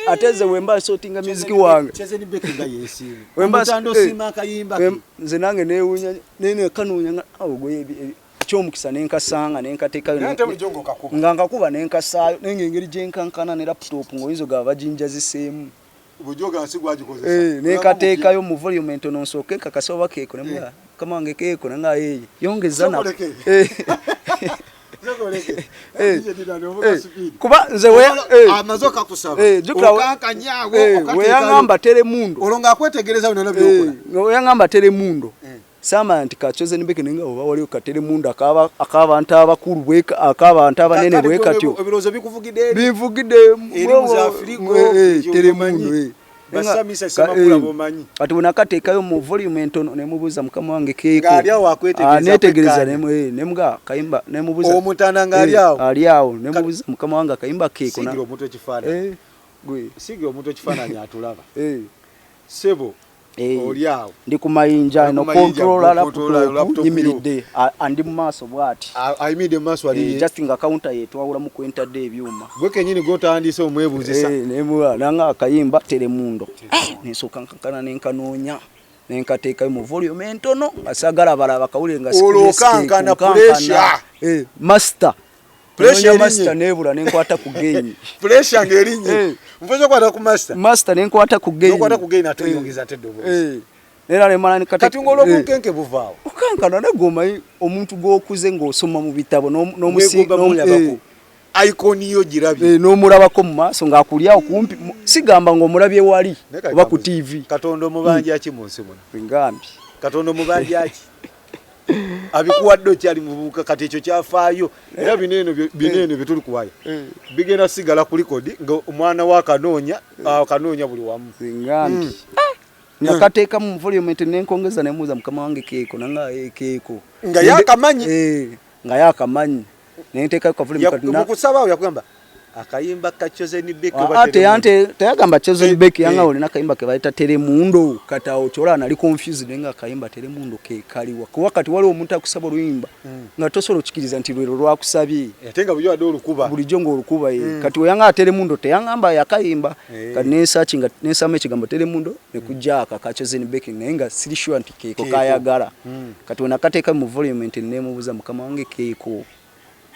ateze wemba sotinga muziki wange cheze ni beki nga yesi wemba tando sima kayimba nze nange newunya nene kanunya awogoye kyomukisa nenkasanga nenkatekayo nganga kuba nenkasayo nengengeri jenkankana ne laptop ngoyizo gava jinja zisemu bujoga asigwajikozesa nekatekayo mu volume entono soke kakasoba keko nemwa kama wange keko nanga yongeza na kuba nze we amazoka kusaba okakanyawo we yangamba tele mundo olonga akwetegereza bino nabyo we yangamba tele mundo sama nti kachoze nibeke ninga oba wali okatele mundo akaba ntaba kuru bweka akaba ntaba nene bweka tyo ebirozo bikuvugide bivugide elimu za Afrika tele mundo basamisa sema kula bomanyi ati unakatekayo mu volume entono nemubuza mukama wange keko ngali awo akwetegereza netegereza nemuga kayimba nemubuza omutana ngali awo ali awo nemubuza mukama wange kayimba keko na sigiro omuntu ekifana gwe sigiro omuntu ekifana nyatulaba sebo oli awo ndi kumayinja no controller laptop yimiridde andi mu maso bwati ayimide mu maso ali just nga counter yetu awula mu kwenta de ebyuma gwe kenyini gotandise omwebuzisa nemula nanga akayimba telemundo nesoka kankana nenkanonya nenkateka mu volume entono asagala balaba kawule nga olokankana pressure master pressure master nebula nenkwata ku game pressure ngerinye mfozo kwata ku master nenkwata ku game nenkwata ku game atuyongeza tedobo nera le mala nikata katingolo bunkenke buvaawo okankana negoma omuntu gokuze ngosoma mu bitabo no musiga iconi yo girabi no mulabako mu maso ngakulya okumpi sigamba ngo mulabye wali oba ku TV katondo mubanje aki munsi muno ngambi katondo mubanje aki abikuwaddo kyali mubuka kati ekyo kyafaayo era bineno bituli kuwaya bigenda sigala ku record nga omwana wa kanoonya buli wamu ngambi nyakateka mu volume nenkongeza nemuza mukama wange keko nanga keko nga yakamanyi nga yakamanyi nenteka ku volume kati nakusaba yakugamba akayimba kachoze ni beki ate tayagamba choze ni beki yanga olina kayimba ke baita telemundo kata ochola nali confused nga kayimba telemundo ke kaliwa ku wakati wali omuntu akusaba luyimba nga tosolo chikiriza nti lwero lwakusabye yatenga bujwa do lukuba buli jongo olukuba kati oyanga telemundo teyangamba yakayimba kati ne searching nesame kigambo telemundo ne kujaka kachoze ni beki nga siri sure nti keko kayagala kati onakateka mu volume nemubuza mukama wange keko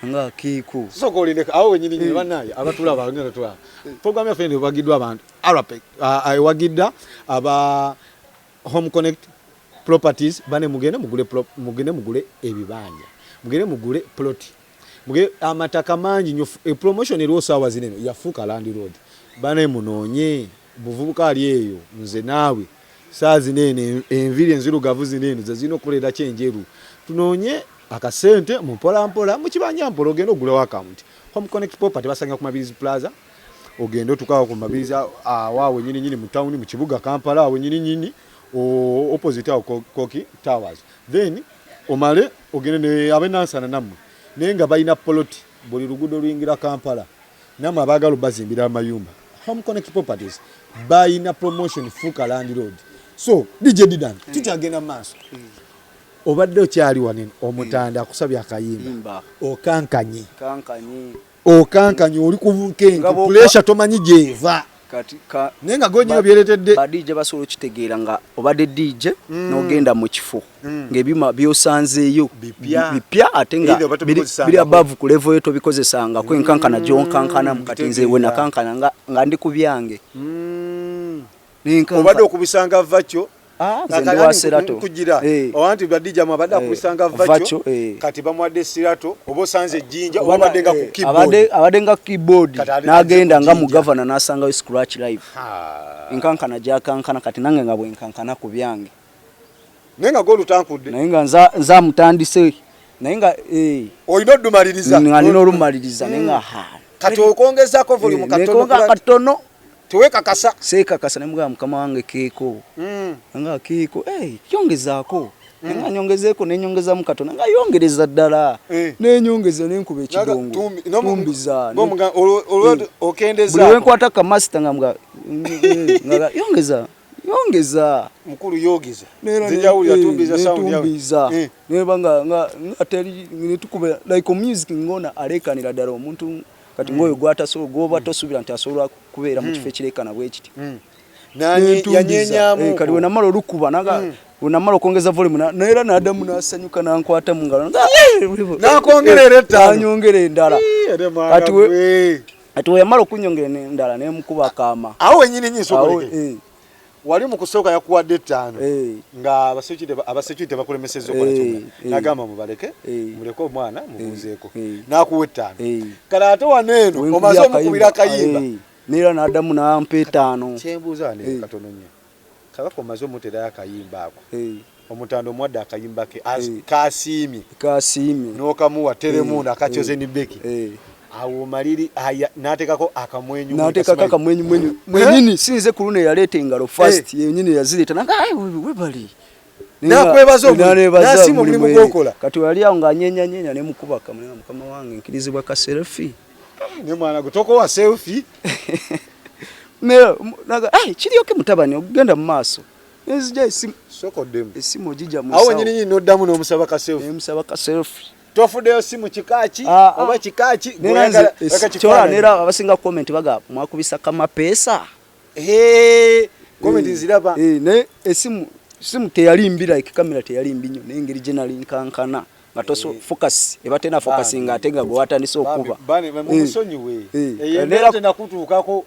nga kiko soko lindeka awo wenyini nyini banaye abatula abangira twa program ya fende bagidwa abantu arape wagidda aba home connect properties bane mugene mugule ebibanja mugene mugule plot muge amataka manji nyo promotion ero sawa zineno yafuka land road bane munonye buvubuka ali eyo nze nawe saazi nene enviri enzirugavu zineno zazino kuleda chenjeru tunonye akasente mpola mu kibanja mpola ogenda ogula account home connect property basanga ku Mabirizi Plaza ogenda tukawa ku Mabirizi waawe nyini mu town mu kibuga Kampala waawe nyini opposite awo Koki Towers then omale ogenda ne abenansana namwe nenga bayina plot buli lugudo luyingira Kampala namwe abagalo bazimbira amayumba home connect properties bayina promotion fuka land road so DJ Didan tutagenda maso obadde okyali wanene omutanda akusabye akayimba okankanye oli kuvukenga pressure tomanyi jeva kati nenga gonyo byeretedde badije basolo kitegeera nga obadde DJ nogenda mu kifo ngebima byosanzeeyo bipya atenga bili above ku level yeto bikozesanga ko enkankana jonkankana mukatinze we nakankana nga ndi kubyange obadde okubisanga vacho zende wa Serato kujira owanti badija mabada kubisanga vacho kati bamwadde Serato obo sanze jinja obadde nga ku keyboard abadde nga keyboard nagenda nga mu governor nasanga scratch live enkankana jakankana kati nange nga bwe enkankana ku byange nenga golu tankudde nenga nza mutandise nenga oyino dumaliriza ngalino lumaliriza nenga kati okongezako volume katono tuweka kasa seka kasa nemugamba mukama wange keko nga keko kyongezaako nga nyongezeeko nenyongeza mu katono nga yongereza ddala nenyongeza nenkuba ekidongo tumbiza okendeza buli wenkwata kamasita nga yongeza mukulu yogeza zinjawuli atumbiza sound yawe neba nga atali nitukuba like music ngona alekanira ddala omuntu kati ngoyo gwataso goba tosubira nti asobola kubeera mu kifo kirekana bwe kiti nani yanyenyamu kali we namalo lukuba naga unamalo kuongeza volume na era nadamu nasanyuka nankwata mu ngalo nakongerera ttano anyongere ndala ati we yamalo kunyongere ndala ne mukuba kama awo nyinyi nyisokoleke wali mu kusooka yakuwadde ttano nga abasecurity bakulemesezza okola kyonna nagamba mubaleke muleke omwana mubuuzeeko nakuwa ttano kale ate waneeno omaze omukubira akayimba nera nadamu nampa ttaano kyembuuza ne katono nnyo kabaka omaze omuterayo akayimba ako omutanda omwadde akayimba ke kasiimye n'okamuwa teremuuna akatyoze ni beki awo maliri natekako akamwenyu mwenyini sinze kulune yaleta engalo first yenyini yazileta nanga webali nakwebazo nasimu mulimu gwokola kati wali awo nganyenya ne mukuba kamwenga mukama wange nkirizibwa ka selfie ne mwana gutoko wa selfie naga kiryoke mutabani ogenda mu maaso ezija esimu ojija mu awo nyinyi noddamu n'omusaba ka selfie tofudeyo simu kikaki oba kikaki chola nera abasinga comment baga mwakubisa kama pesa comment ziraba ne esimu teyali mbira ikamera teyali mbinyo nengeri general nkankana ngatoso focus ebatena focusing atenga go atandise okuba bane mumusonyiwe eyendera tena kutukako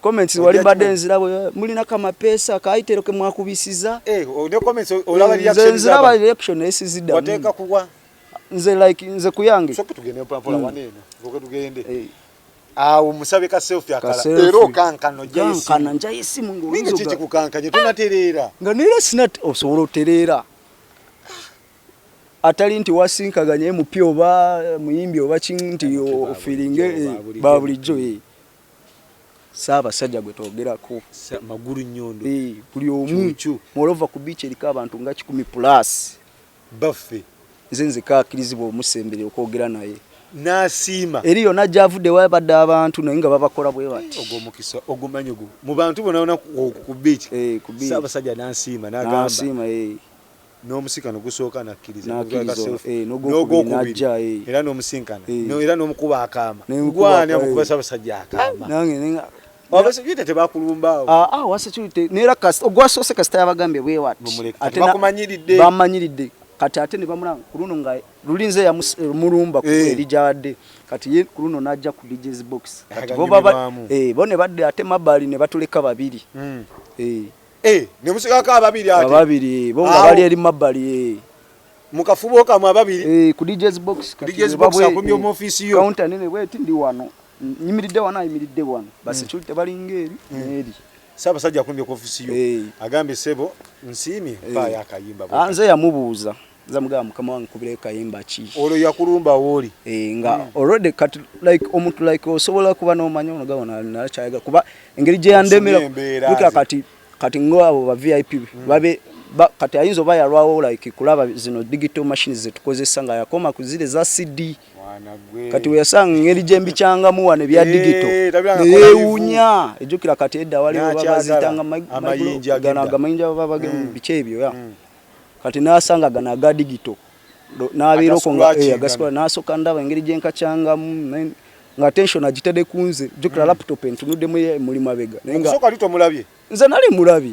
comments wali badenzira mulina kama pesa kaitero ke mwakubisiza ne comments olaba reaction esizida wateka kuwa nze like nze kuyange soke tugende pampola wanene ngoke tugende musabe ka selfie akala ero kankano jesi kankana njayisi mungu ninge chichi kukankanye tunaterera nga nira sinat osobola oterera atali nti wasinkaganye mupya oba muyimbi oba kinti ofiringe babulijjo Ssaabasajja gwe twogerako maguru nnyondo buli omu morova ku beach eriko abantu nga 10+ baffe nze kakkirizibwa omusembere okwogera naye nasiima eriyo najja avudde wabadde abantu naye nga babakola bwe bati ogw'omukisa ogumanyigo mu bantu bonna ku beach Ssaabasajja nasiima n'agamba n'omusikano gusooka nakkiriza n'ogwokubiri era n'omusinkana era n'omukuba akaama gwane amukuba Ssaabasajja akaama nange abasecurity tebakulumbawo wasecurity nera ogwasoose kasita yabagambye bwe wati ate bamanyiridde kati ate ne bamulanga kuluno nga lulinze ya mulumba ku elijadde kati ye kuluno najja ku DJ's box kati bone badde ate mabali ne batuleka babiri ne musikaka ababiri bo nga bali eri mabali mukafubo kamwe ababiri ku DJ's box akumye mu office yo counter nene bweti ndi wano nyimiridde wano basecurity balingeri neri Ssaabasajja akumye ku office yo agambe sebo nsiimi baya akayimba nze yamubuuza zamugamba mukama wange kubira kayimba ki olwo yakulumba woli nga already kat like omuntu like osobola kuba n'omanyi ono gabona nalakyayaga kuba engeri gye yandemera lukira kati ngo abo ba VIP babe kati ayinzo bayalwawo like kulaba zino digital machines zetukozesa nga yakoma kuzile za CD kati uyasanga ngeri jembi changa muwa ne bya digital yewunya ejukira kati edda wali babazitanga amayinja babage biche ebyo ya kati nasanga gana ga digital nabiro ko nga agaskola nasoka ndaba ngeri jenka changa nga tension agitede kunze jukira laptop entunude muri mabega nenga soka lito mulabye nze nali mulabi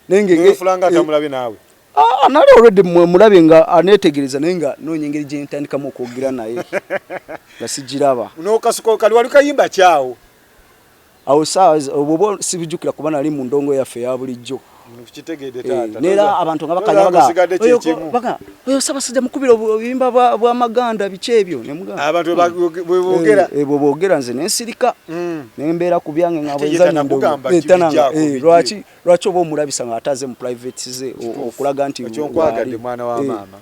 nenge fulanga atamulabye nawe nali already mulabi nga anetegereza nenga nonyengeri je ntandika mu kugira naye gasijiraba no kasuko kali wali kayimba chao awo saa obobo sibijukira kuba nali mu ndongo yafe ya bulijjo kukitegede tata nera abantu nga bakanya baga oyo Ssaabasajja mukubira obuyimba bwa maganda biche ebyo ne mugamba abantu bogera bogera nze nensirika nembera kubyange ngabwenza ntananga lwachi obo mulabisa nga ataze mu private ze okulaga nti onkwagadde mwana wa mama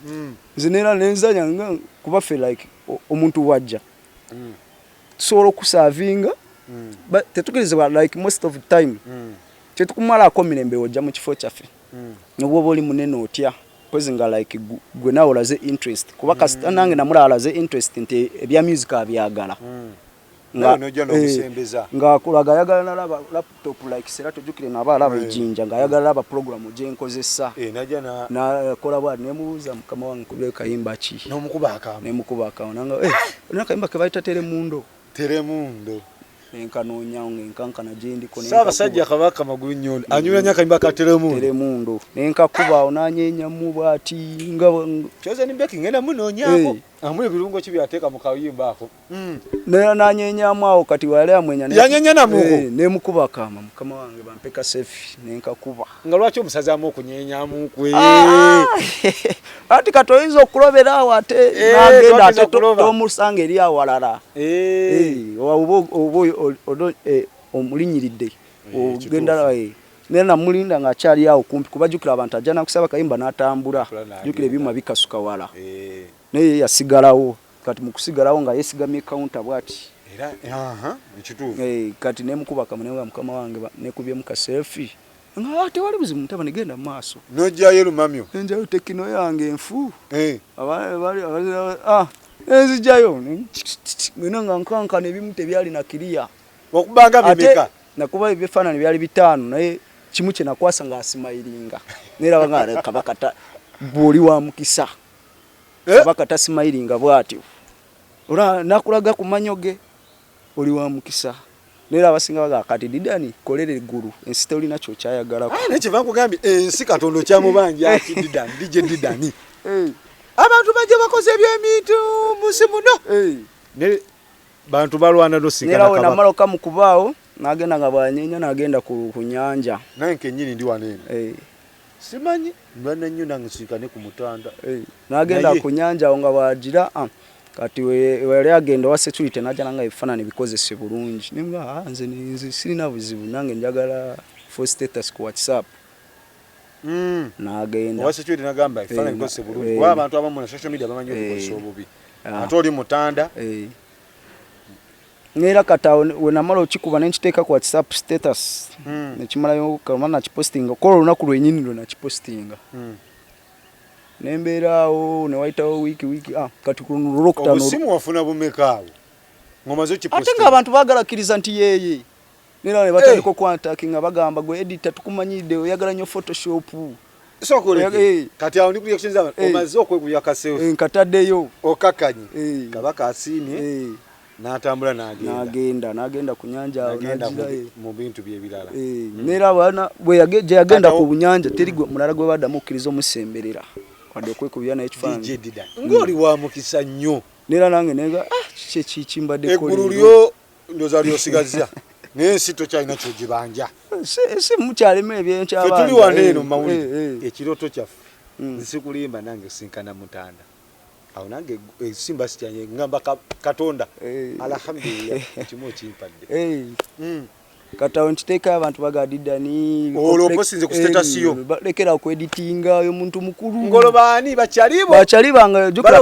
nze nera nenzanya nga kuba fe like omuntu wajja solo kusavinga but tetukirizibwa like most of the time chetukumala ko mirembe ojja mu kifo kyaffe nobwo boli munene otya kozi nga like gwe nawe olaze interest kuba kasita nange namula alaze interest nti ebya music abyagala nga akulaga ayagala nalaba laptop like sera tujukire naba alaba ejinja nga ayagala laba program gye nkozesa na kola bwa nemubuuza mukama wange kubye kayimba ki nemukuba akawona nga nakayimba ke bayita Telemundo enkanoonya enkankana gyendi ko Ssaabasajja Kabaka Magulu Nnyondo anyulanya akayimba ka Telemundo nenkakuba onanyenya mu bwati nga kyoze nimbeki ngenda munoonyako amwe ebirungo kibyateeka mu kayimba ako nanyenyamu awo kati wale amwenya yanyenya namuko nemukuba kama mukama wange bampeka sefi nenkakuba nga lwaki omusazaamu okunyenyamu kwe ati katoyinza okulobera awo ate nagenda ate tomusanga eri awalala omulinyiridde ogenda nena mulinda nga akyali awo kumpi kubajukira abantu ajja nakusaba kayimba n'atambula jukira ebyuma bikasuka wala naye yasigalawo kati mukusigalawo nga yesigamye counter bwati era ekituufu kati nemukuba kamunenga mukama wange nekubye mukasefi nga ate wali buzibu mutaba negenda maaso nojjayo lumamyo enjayo tekino yange enfu bali enzijayo ngina nga nkankana ebimu tebyali na kiriya okubanga bimeka nakuba ebifaananyi byali 5 naye kimu kye nakwasa nga asimayiringa neraba nga kabaka bwoli wa mukisa kabaka tasimayiringa bwatyo ora nakulaga ku manyoge oli wa mukisa nera abasinga baga kati didani kolere guru ensi toli nacho kyayagala ko nekiva nkugambye ensi Katonda kyamubanja ati didani dije didani abantu baje bakoze eby'emintu musimuno ne bantu balwana dosingana kabaka nera namalo kamukubaawo nagenda nga bwanyenya nagenda ku nyanja nanke nyini ndi wanene simanyi mbana nnyo nangisikane ku mutanda nagenda ku nyanja nga bwajira kati wale agenda wa security najja nanga ebifanani bikozese bulungi nimba nze ninzi sirina buzibu nange njagala for status ku WhatsApp nagenda wa security nagamba ebifanani bikozese bulungi kwa abantu abamu na social media bamanyi okukozesa obubi atoli mutanda ngera kata wenamala okikuba nenchiteeka ku WhatsApp status nekimalayo kamana kipostinga ko lunaku lwenyini ndo nakipostinga nemberaawo ne waitawo wiki kati ku lockdown obusimu wafuna bumekaawo ngomazo kipostinga ate nga abantu bagalakiriza nti yeye nera ne batandika okwantakinga bagamba gwe editor tukumanyide oyagala nnyo Photoshop sokole kati awo ndikuye kusinza omazo okwekuya kaseyo nkataddeyo okakanye kabaka asimye natambula nagenda ku nyanja mu bintu byebirala nera bana bwe yagenda ku bunyanja terigwe mulala gwe badamu kirizo musemberera wadde okwekubya na ekifaananyi ngoli wa mukisa nnyo nera nange nenga kye kikimbadde ko eggulu lyo ndoza lyosigaza n'ensi tokyalina kyogibanja esi mukyalema ebyenkyabanja tuli waneeno mawulire ekiroto kyaffe nzisikulimba nange sinkana mutanda awo nange simba sikyanye ngamba Katonda alhamdulillah kimo kimpadde kata onchiteka abantu bagadidani oloposinze ku status yo lekera ku editinga yo muntu mukuru ngolobani bachalibo nga jukira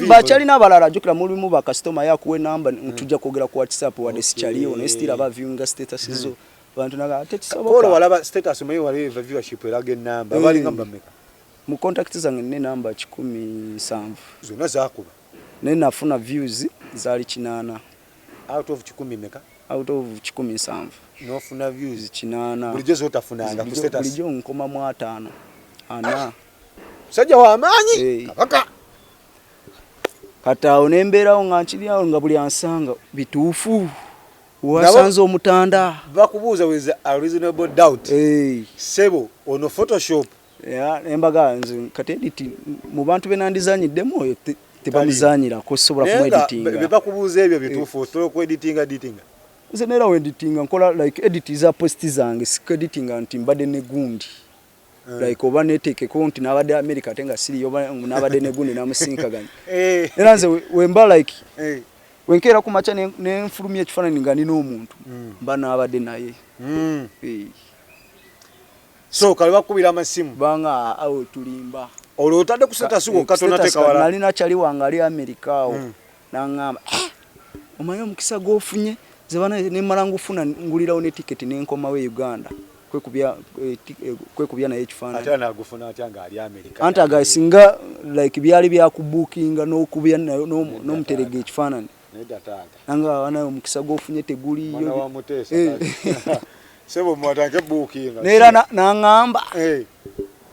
bachali nabalala jukira mulimu ba customer yakuwe namba ntujja kogera ku WhatsApp wa desichaliyo ne stila ba viewing status zo abantu naga ate tisoboka kolo walaba status meyo wali viewership erage namba bali ngamba meka mu contact zange ne namba 17 zona zakuba ne nafuna views zali 8 out of 10 meka out of 17 nofuna views 8 bulijezo otafunanga ku status bulijo nkoma mu 5 ana sajja wa amanyi kabaka kata onembera onganchiri awo nga buli ansanga bituufu wasanze omutanda bakubuuza with a reasonable doubt sebo ono Photoshop embaga nze kati edit mu bantu benandizanyiddemu oyo tebamuzanyira ko sobola ku editinga bebakubuuza ebyo bituufu osobola ku editinga nze nera we editinga nkola like edit za post zange sik editinga nti mbadde ne gundi like oba neteke ko nti nabadde America tenga siri yoba nabadde ne gundi namusinkaganya era nze wemba like wenkera ku macha ne nfulumye ekifaananyi nga nina omuntu mba nabadde naye so kale bakubira amasimu banga awo tulimba olotadde kuseta suko Katonda tekawala nalina chali wangali America awo nangamba omanyi omukisa gofunye zebana ne malangu funa ngulirawo ne ticket ne nkoma we Uganda kwekubya naye ekifaananyi ate anagufuna atya nga ali America anti agasinga like byali byakubuukinga n'okubya n'omuterega ekifaananyi nanga wana omukisa gw'ofunye teguliyo mwana wa Muteesa sebo mwatange buukinga neera n'aŋŋamba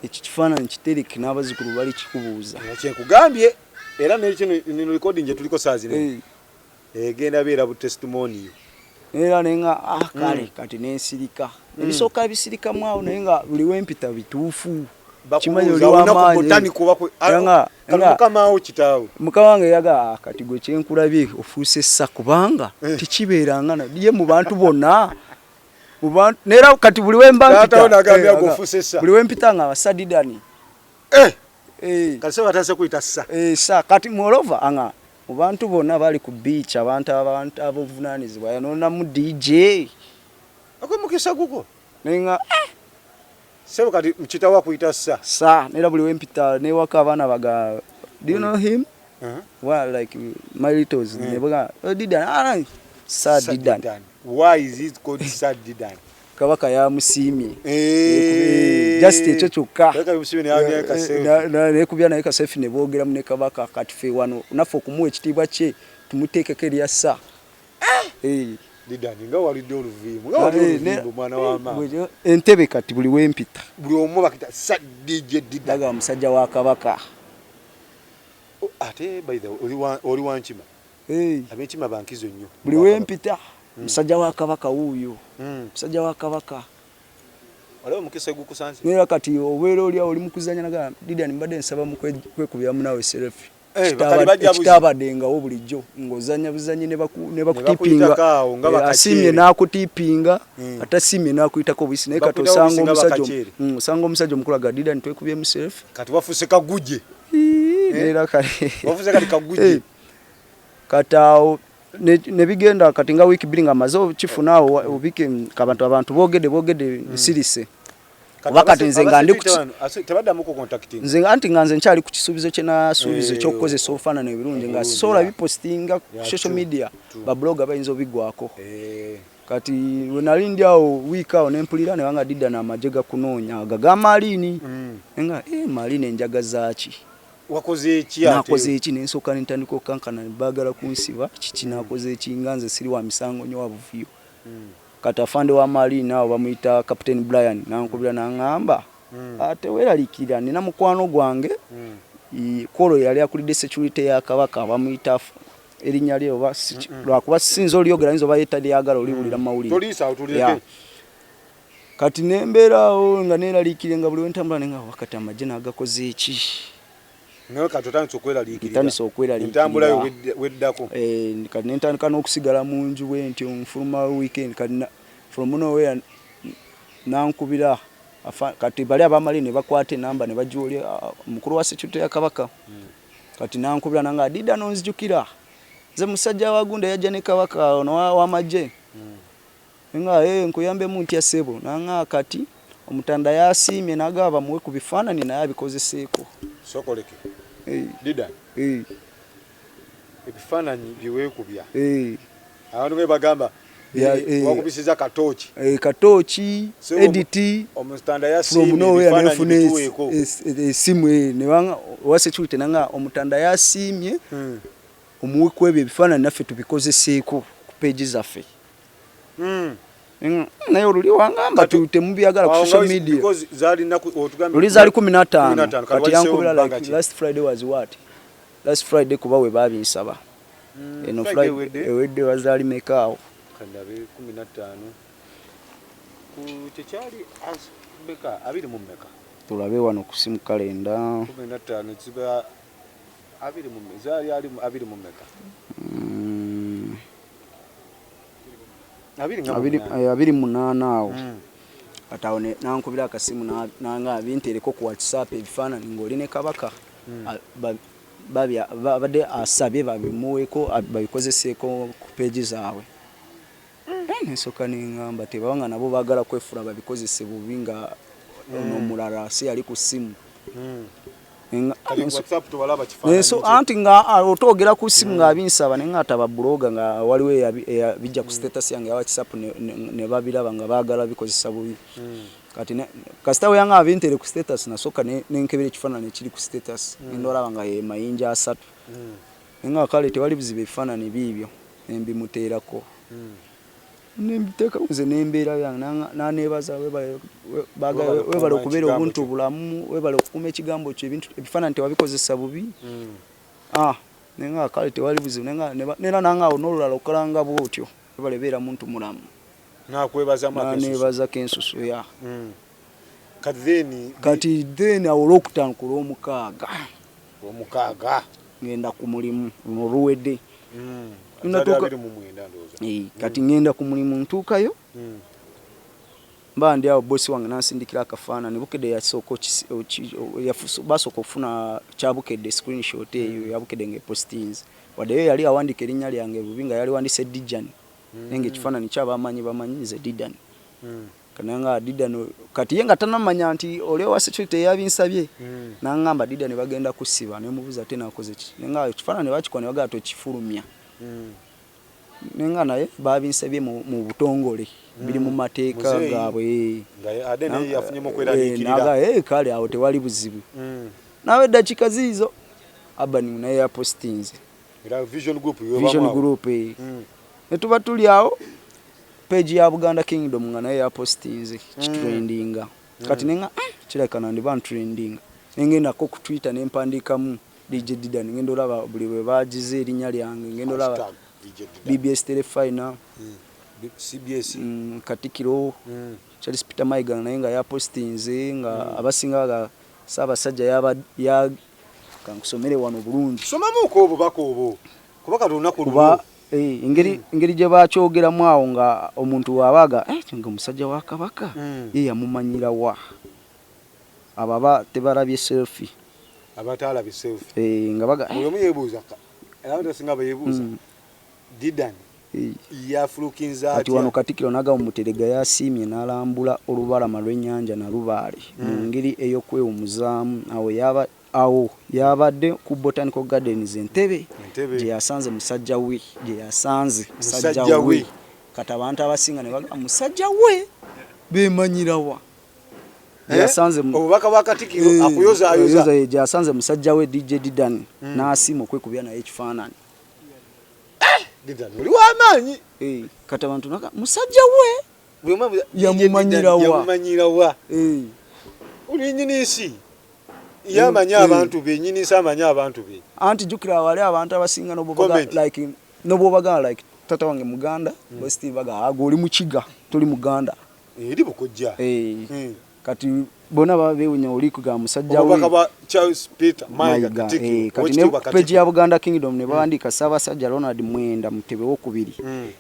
ekyo kifaananyi kitereke n'abazzukulu bali kikubuuza kyenkugambye era nekino recording gye tuliko saa zino egenda beera bu testimony neera nenga kale kati nensirika ebisooka bisirikamu awo naye nga buli wempita bituufu kimanyi oli w'amaanyi mukama wange yaga kati gwe kyenkulabye ofuuse essa kubanga tekibeeranga ye mu bantu bonna neera kati buli wempita nga abasadidani kati moreover anga mu bantu bonna bali ku beach abantu abovunaanizibwa yanonamu DJ mukisa guko nenga sebo kati mkitawa kuyita sa neera buli wempita newaka abaana baga do you know him well like my littles nebaga Didan Sa Didan why is it called Sa Didan kabaka yamusiimye just ekyo kyokka nekubya naye kasefi ne boogeramu ne kabaka kati fe wano naffe okumuwa ekitiibwa kye tumuteekeko erya sa Didan nga walidde oluviimu mwana w'amaama entebe kati buli wempita buli omu bakita Sa DJ Didan daga musajja wa kabaka ate by the oli wankima ab'enkima bankizo nnyo buli wempita musajja wa kabaka wuuyo musajja wa kabaka waliwo mukisa gukusanze neera kati obeera oli oli mukuzanya naga Didan mbadde nsaba mu kwekubyamu naawe selfie kitaabaddengawo bulijjo ng'ozanya buzanyi ne bakutipinga asiimye n'akutipinga atasiimye n'akuyitako buyisi naye kati osanga omusajja omukulu aga Didan twekubyemu selfie kati wafuuse kaguje neera wafuuse kati kaguje kati awo ne bigenda kati nga wiiki bbiri nga maze kifunaawo obike abantu boogedde sirise wakati nze nga ndi nze anti nga nze nkyali ku kisuubizo kye nasuubizo ekyokukozesa obufaanana ebirungi nga sisobola bipostinga ku social media babloga bayinza obiggwako kati we nali ndi awo wiiki awo nempulira ne wanga Didan amagye gakunoonya agaga Malini nga Malini enjaga zaaki nakoze eki nensooka nentandika okukankana nebaagala kunsiba kiki nakoze eki nga nze siri wa misango nnyo wabuviyo kati afande wa Malini awo bamuyita Captain Brian nankubira naŋŋamba ate weeraliikirira nina mukwano gwange kolo yali akulidde security ya kabaka bamuyita erinnya lye oba lwakuba sinza olyogera yinza oba yetalyagala oliwulira mu mawulire kati nembeeraawo nga neeraliikirire nga buli wentambula nenga wakati amagye naagakoze eki nawe kati otandise okweraliikirira entambula yo weddako kati nentandika n'okusigala mu nju bwentyo nfuluma weekend kati from nowhere nankubira kati bali abamalini ne bakwata enamba ne bajuulya omukulu wa security ya kabaka kati nankubira nanga Didan nonzijukira nze musajja wa Gunda yajja ne kabaka ono w'amagye nga nkuyambemu ntya sebo nanga kati omutanda yasiimye nagaba muwe ku bifaananyi naye abikozeseeko sokoleke Didan ebifaananyi byeweekubya abantu be bagamba wakubisiza katooki editi omutanda yasiimye esimu nebanga owa security nanga omutanda yasiimye omuwe ku ebyo ebifaananyi naffe tubikozeseeko ku peegi zaffe naye oluli wangamba temubyagala ku social media oluli zaali 15 kati yankubira like last Friday was what last Friday kuba we babinsaba eno Friday ewedde wazaali mekaawo kandabe 15 ku tekyali beka 20 mu meka tulabe wano ku simu kalenda 15 kiba 20 mu zaali ali 20 mu meka 28 awo kati awo nankubira akasimu nanga bintereko ku WhatsApp ebifaananyi ng'oli ne kabaka babadde asabye babimuweeko babikozeseeko ku peegi zaabwe nsooka neŋŋamba tebabanga nabo baagala kwefula babikozese bubi nga ono omulala si yali ku ssimu WhatsApp tubalaba kifaananyi so anti nga otogera ku simu nga abinsaba ne ngata ba blogger nga waliwo bijja ku status yange ya WhatsApp ne babiraba nga baagala bikoze bubi kati ne kasita we yanga abintere ku status nasoka nenkebere kifaananyi kiri ku status ndolaba nga ye mayinja asatu nga kale tewali bizibe bifaananyi bibyo nembimuteerako nembiteka muze nembeera yange nanebaza webale okubeera obuntu bulamu webale okukuma ekigambo kyo ebintu ebifaananyi tewabikozesa bubi nenga kale tewali buzibu nera nangawo n'olulala okalanga bwotyo webale beera muntu mulamu nanebaza kensusu ya kati then awo olwokutankula omukaaga ngenda ku mulimu olwedde kati ngenda ku mulimu ntuukayo mba ndi awo bosi wange nansindikira akafaananyi bukedde yasooka basooka okufuna kyabukedde screenshot eyo yabukedde ng'epostinze wadde yo yali awandika erinnya lyange bubi nga yali wandise Dijan nenge ekifaananyi kyabamanyize Didan kananga Didan kati ye nga tanamanya nti oli wa security yabinsabye nangamba Didan bagenda kusiba nemubuza tena akoze ki nenga ekifaananyi bakikwa ne bagato kifulumya nenga naye babinsabye mu butongole biri mu mateeka gaabwe adene yafunye mu kweraliikirira naga kale awo tewali buzibu nawe dakika zizo abani naye yapostinze era Vision Group netuba tuli awo page ya Buganda Kingdom nga naye yapostinze kitrendinga kati nenga kirekana ndi ban trending ngenako ku Twitter nempandikamu DJ Didan ngendo laba buli we bagize erinnya lyange ngendo laba BBS Telefina CBS Katikiro Charles Peter Maiga naye nga yapostinze nga abasinga ga Ssaabasajja ya kankusomere wano bulungi somamuko obo bakobo kubaka lunaku luba engeri gye bakyogeramu awo nga omuntu wabaga nga omusajja wa Kabaka ye yamumanyira wa ababa tebalabye selfie abatalabye selfie nga baga oyo muyebuuza abantu singa bayebuuza Didan yafulukinza ati wano Katikiro naga omuterega yasimye nalambula olubalama lw'ennyanja na Lubaale mu ngeri ey'okwewumuzaamu awo yabadde ku Botanical Gardens Entebbe gye yasanze musajja we kati abantu abasinga ne baga musajja we bemanyirawa yasanze obubaka bwa Katikiro akuyoza gye yasanze musajja we DJ Didan n'asiima okwekubya naye ekifaananyi Didan oli w'amaanyi kati abantu naga musajja we yamumanyirawa oli nnyinisi yamanya abantu be nnyinisi amanya abantu be anti jukira wali abantu abasinga nobobaga like tata wange Muganda bosti baga agoli mu kiga tuli Muganda eri bukojja kati bona babewunya oliko ga musajja we obubaka Charles Peter Maiga kati ne page ya Buganda Kingdom ne baandika Ssaabasajja Ronald Mwenda Mutebe wokubiri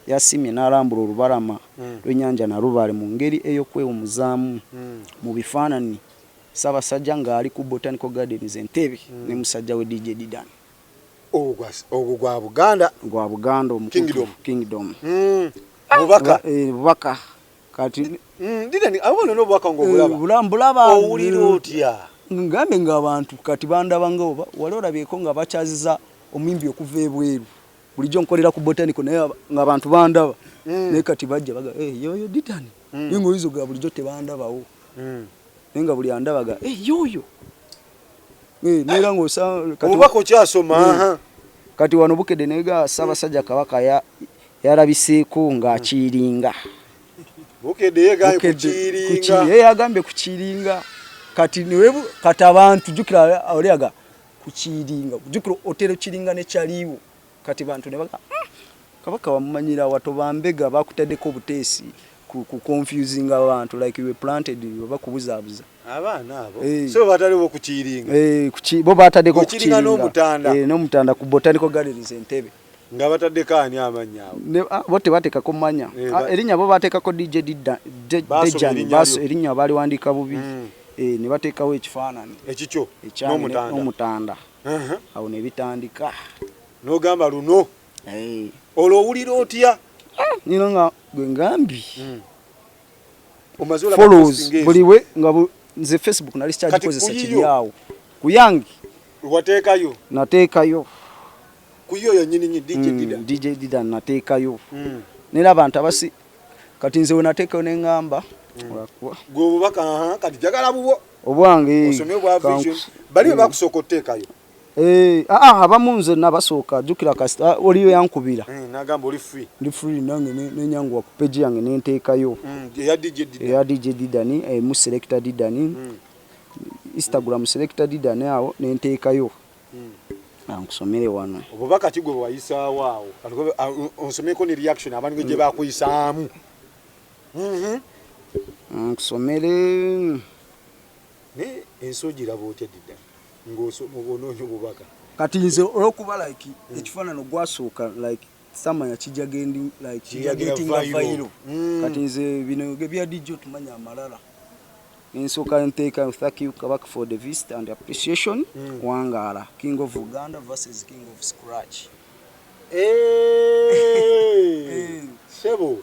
yasimye n'alambula olubalama lw'ennyanja na Lubaale mu ngeri ey'okwewumuzaamu mu bifaananyi Ssaabasajja ng'ali ku Botanical Gardens Entebbe ne musajja we DJ Didan ogwo gwa Buganda Kingdom bubaka kati Didan abona n'obubaka ng'obulaba owulira otya ngambe ng'abantu kati bandaba ng'oba wali olabyeko nga bakyaziza omwimbi okuva ebweru bulijjo nkolera ku Botanical naye ng'abantu bandaba naye kati bajja baga yoyo Didan ng'oyizo ga bulijjo tebandabawo nenga buli andabaga yoyo nera ngosa kati obubaka kyasoma kati wano bukedde nega Ssaabasajja Kabaka yalabiseeko ng'akiringa bukedde yagambye kukiringa kati niwebu kati abantu jukira oliaga kukiringa jukira otero kiringa ne kyaliwo kati bantu ne baga Kabaka wamumanyira watobambega bakutaddeko obuteesi ku confusing abantu like we planted bakubuzabuza abaana abo so bataliwo kukiringa bo batadeko kukiringa n'omutanda ku Botanical Gardens Entebbe nga bataddeko ani amanya abo bote batekako manya erinnya bo batekako DJ Dejan baso erinnya bali wandika bubi ne batekawo ekifaananyi ekikyo n'omutanda awo ne bitandika n'ogamba luno olowulira otya nino nga gwengambi follows buliwe nga nze Facebook nali kyagikozesa kiri awo kuyangi wateekayo nateekayo kuyo yonyini DJ Didan DJ Didan nateekayo nera abantu abasi kati nze we nateekayo n'engamba gwe baka kati jagala bubo obwange osomye bwa vision bali bakusooka oteekayo abamu nze nabasooka jjukira kasita oliyo yankubira nagamba oli free ndi free nange nenyanguwa ku page yange nenteekayo eya DJ Didan mu Selector Didan Instagram Selector Didan awo nenteekayo nkusomere wano obubaka kigwe wayisaawo awo onsomeko ne reaction abantu gye bakuyisaamu nkusomere ne ensogira bootya Didan ng'onoonyo obubaka kati nze olwokuba like ekifaanano gwasooka like sama yakijagendi like kijagetinga viral kati nze bino bya DJ tumanya amalala ensooka nteeka thank you Kabaka for the visit and appreciation Wangala King of Uganda versus King of Scratch sebo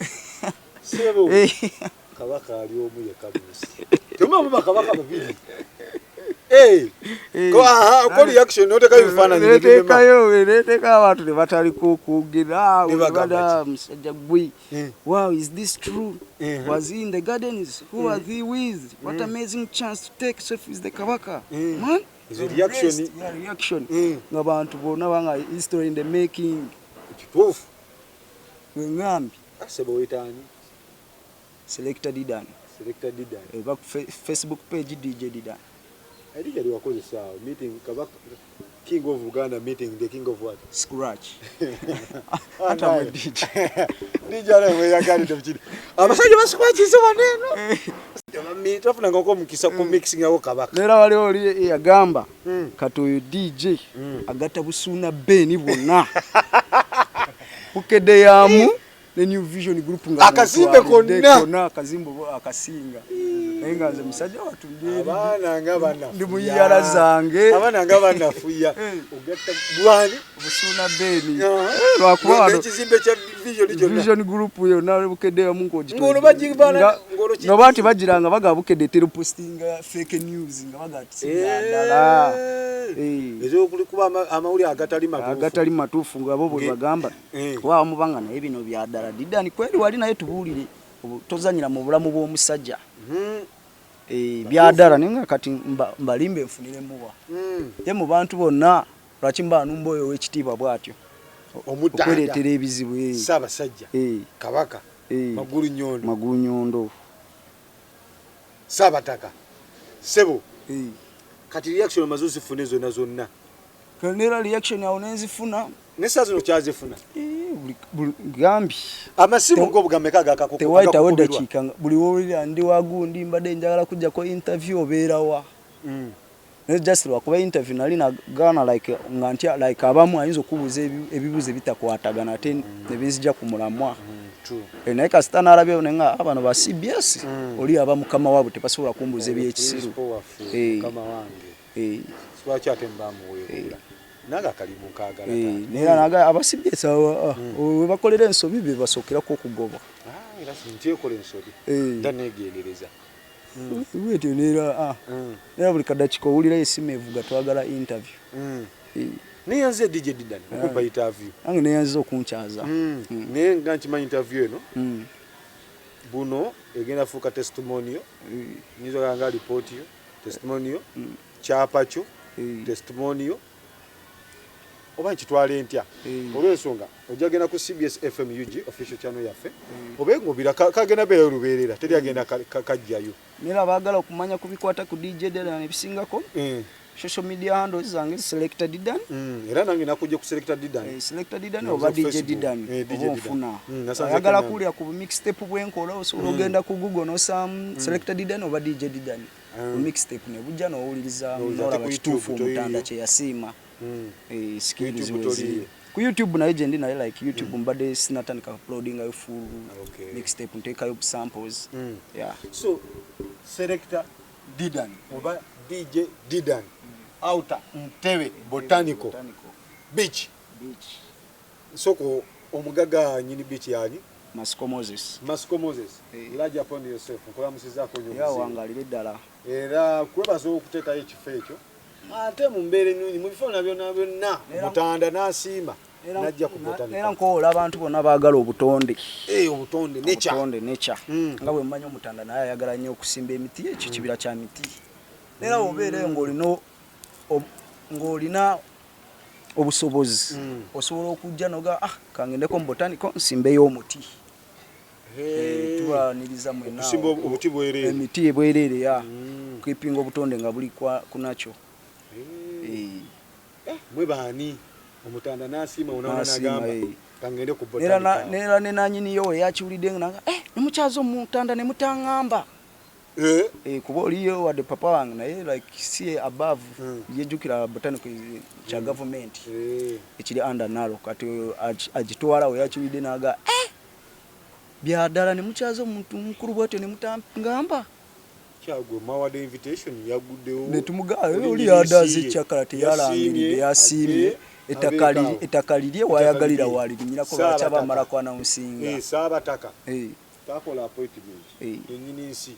Kabaka ali omu ye kabusi tumama Kabaka babiri ko reaction noteka yifana neteka abantu ne batali kugira bada musajja gwi wow is this true was he in the gardens who was he with what amazing chance to take selfies the Kabaka man is a reaction ngabantu bona banga history in the making proof ngambi asebo wetani Selector Didan back Facebook page DJ Didan I think you wakozesa meeting Kabaka King of Uganda meeting the King of what? Scratch. Hata mwe DJ. DJ ale yagali ndabikiri. Abasajja ba Scratch izo baneno. Mimi tafuna ngoko mukisa ku mixing yawo Kabaka. Lera wali oli yagamba katoyo DJ agata busuna beni bonna. Ukede yamu the New Vision group nga akazimbe konna akazimbo akasinga engaze musajja watundiri abana ngabana ndi muyala zange abana ngabana fuya ugetta bwani busuna beni lwakuba ekizimbe kya Vision group yo nawe bukede ya mungu ojito ngolo bajibana ngolo no bantu bajiranga baga bukede tero postinga fake news nga baga tsidala ezo kulikuba amawuli agatali matufu ngabo bwe bagamba wa mubanga na ebino bya dala Didan kweli wali naye tubulire tozanyira mu bulamu bw'omusajja byadala ninga kati mbalimbe nfunire muwa ye mu bantu bonna lwakimba numboyo w'ekitiibwa bwatyo okweretera ebizibu Ssaabasajja Kabaka magulu nyondo Saabataka sebo kati reaction mazuzi fune zonna kanera reaction yawo nenzifuna nesa zino kyazifuna gambi amasimu ngo bugameka gakako tewaita woda chikanga buli woli ndi wagundi mbade njagala kujja ko interview oberawa just lwakuba interview nali na gana like ngantia like abamu ayinzo kubuza ebibuze bitakwatagana ate nebinzija kumulamwa naye kasita n'alabye nenga abano ba CBS oli abamu kama wabo tepasobola kumbuza ebyekisiru kama wange swaki atemba muwe naga kalimu kagala nera naga aba CBS we bakolera ensobi be basokera ko kugoba era sintie kole ensobi ndanegendereza wetyo nera nera buli kadachiko ulira esimu evuga twagala interview niyanze DJ Didan okuba interview ange niyanze okunkyaza ne nganchima interview eno buno egenda fuka testimonial nizo ganga report yo testimonial chapacho testimonial oba kitwale ntya olwensonga ojagenda ku CBS FM UG official channel yaffe obengo bira kagenda bere ruberera teri agenda kajjayo nera bagala okumanya kubikwata ku DJ Didan ebisingako social media handles zange Selector Didan era nange nakujja ku Selector Didan Selector Didan oba DJ Didan obufuna agala kulya ku mixtape bwenkola ogenda ku Google no sam Selector Didan oba DJ Didan mixtape ne bujja no owuliriza ndola bakitufu mutanda kye yasima skills wezi ku YouTube na agent na like YouTube mbade sinatandika uploading ayo full mixtape nteka yo samples yeah so Selector Didan oba DJ Didan Outer Ntebe Botanical Beach soko omugaga nyini beach yani Masco Moses ilaja upon yourself nkola musiza ko nyo ya wangalire dala era kwebazo okuteka ekifo ekyo ate mu mbeera ennungi mu bifo byonna Mutanda n'asiima najja ku botani era nkola abantu bonna baagala obutonde obutonde necha nga bwe mmanyi Omutanda naye ayagala nnyo okusimba emiti ekyo kibira kya miti era obeere ng'olina obusobozi osobola okujja noga kangendeko mu botaniko nsimbeyo omuti tubaniriza mwena emiti ebwereere ya kwipinga obutonde nga buli kunakyo mwe baani Omutanda n'asiima onaona n'agamba kangende ku botaniko neera ne nanyiniyo eyakiwulidde nga nemukyaza Omutanda ne mutangamba kuba oliyo wadde papa wange naye like sie above yejjukira botaniko kya government ekiri under nalo kati agitwala we yakiwulidde naga byadala ne mukyaza omuntu mukulu bwatyo ne mutangamba kyagwe mawade invitation yaguddewo ne tumugayo oli yadaze kyakala teyalangiridde yasiimye ettaka lirye wayagalira walirinyirako lwaki bamala kwana musinga saabataka takola appointment enyini nsi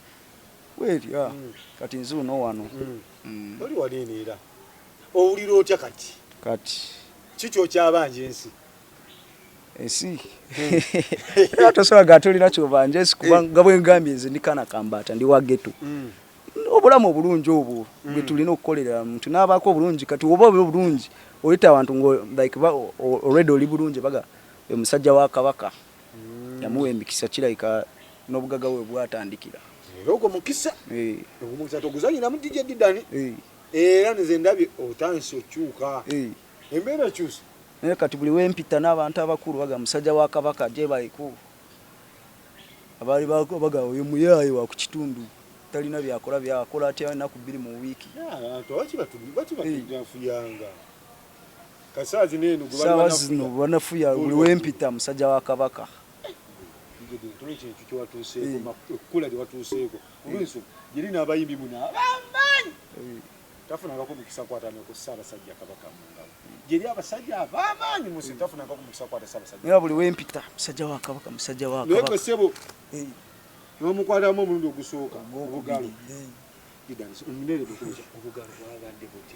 weri kati nzuno wano oli waliini era owulira otya kati kikyo kyabanja ensi tosobola gatolina kyobanja ensi kubanga bwengambye nze ndikana kambata ndi wa geto obulamu obulungi obwo bwe tulina okukolera muntu n'abaako obulungi kati oba obulungi olita abantu like already oli bulungi baga omusajja wa Kabaka yamuwa emikisa kirayika n'obugaga bwe bwatandikira Loko mukisa omukisa toguzanyira mu DJ Didani era nze ndabye otansi okyuka embeera kyusa naye kati buli wempita n'abantu abakulu baga musajja wa Kabaka je bayiku abali baga oyo muyayi wa ku kitundu talina byakola atya na ku 2 mu wiki batubafuyanga kasazi nenu banafuya buli wempita musajja wa Kabaka tuli kintu kyewatuuseeko kula gyewatuuseeko olwensu girina abayimbi muna abamanyi tafunangako mukisa kwatanako Ssaabasajja Kabaka mungabo geri abasajja abamanyi musi tafunangako mukisa kwata Ssaabasajja naye buli wempita musajja wa Kabaka naye sebo n'omukwatamu omulundi ogusooka obugalo omunere bukuja obugalo bwagande buti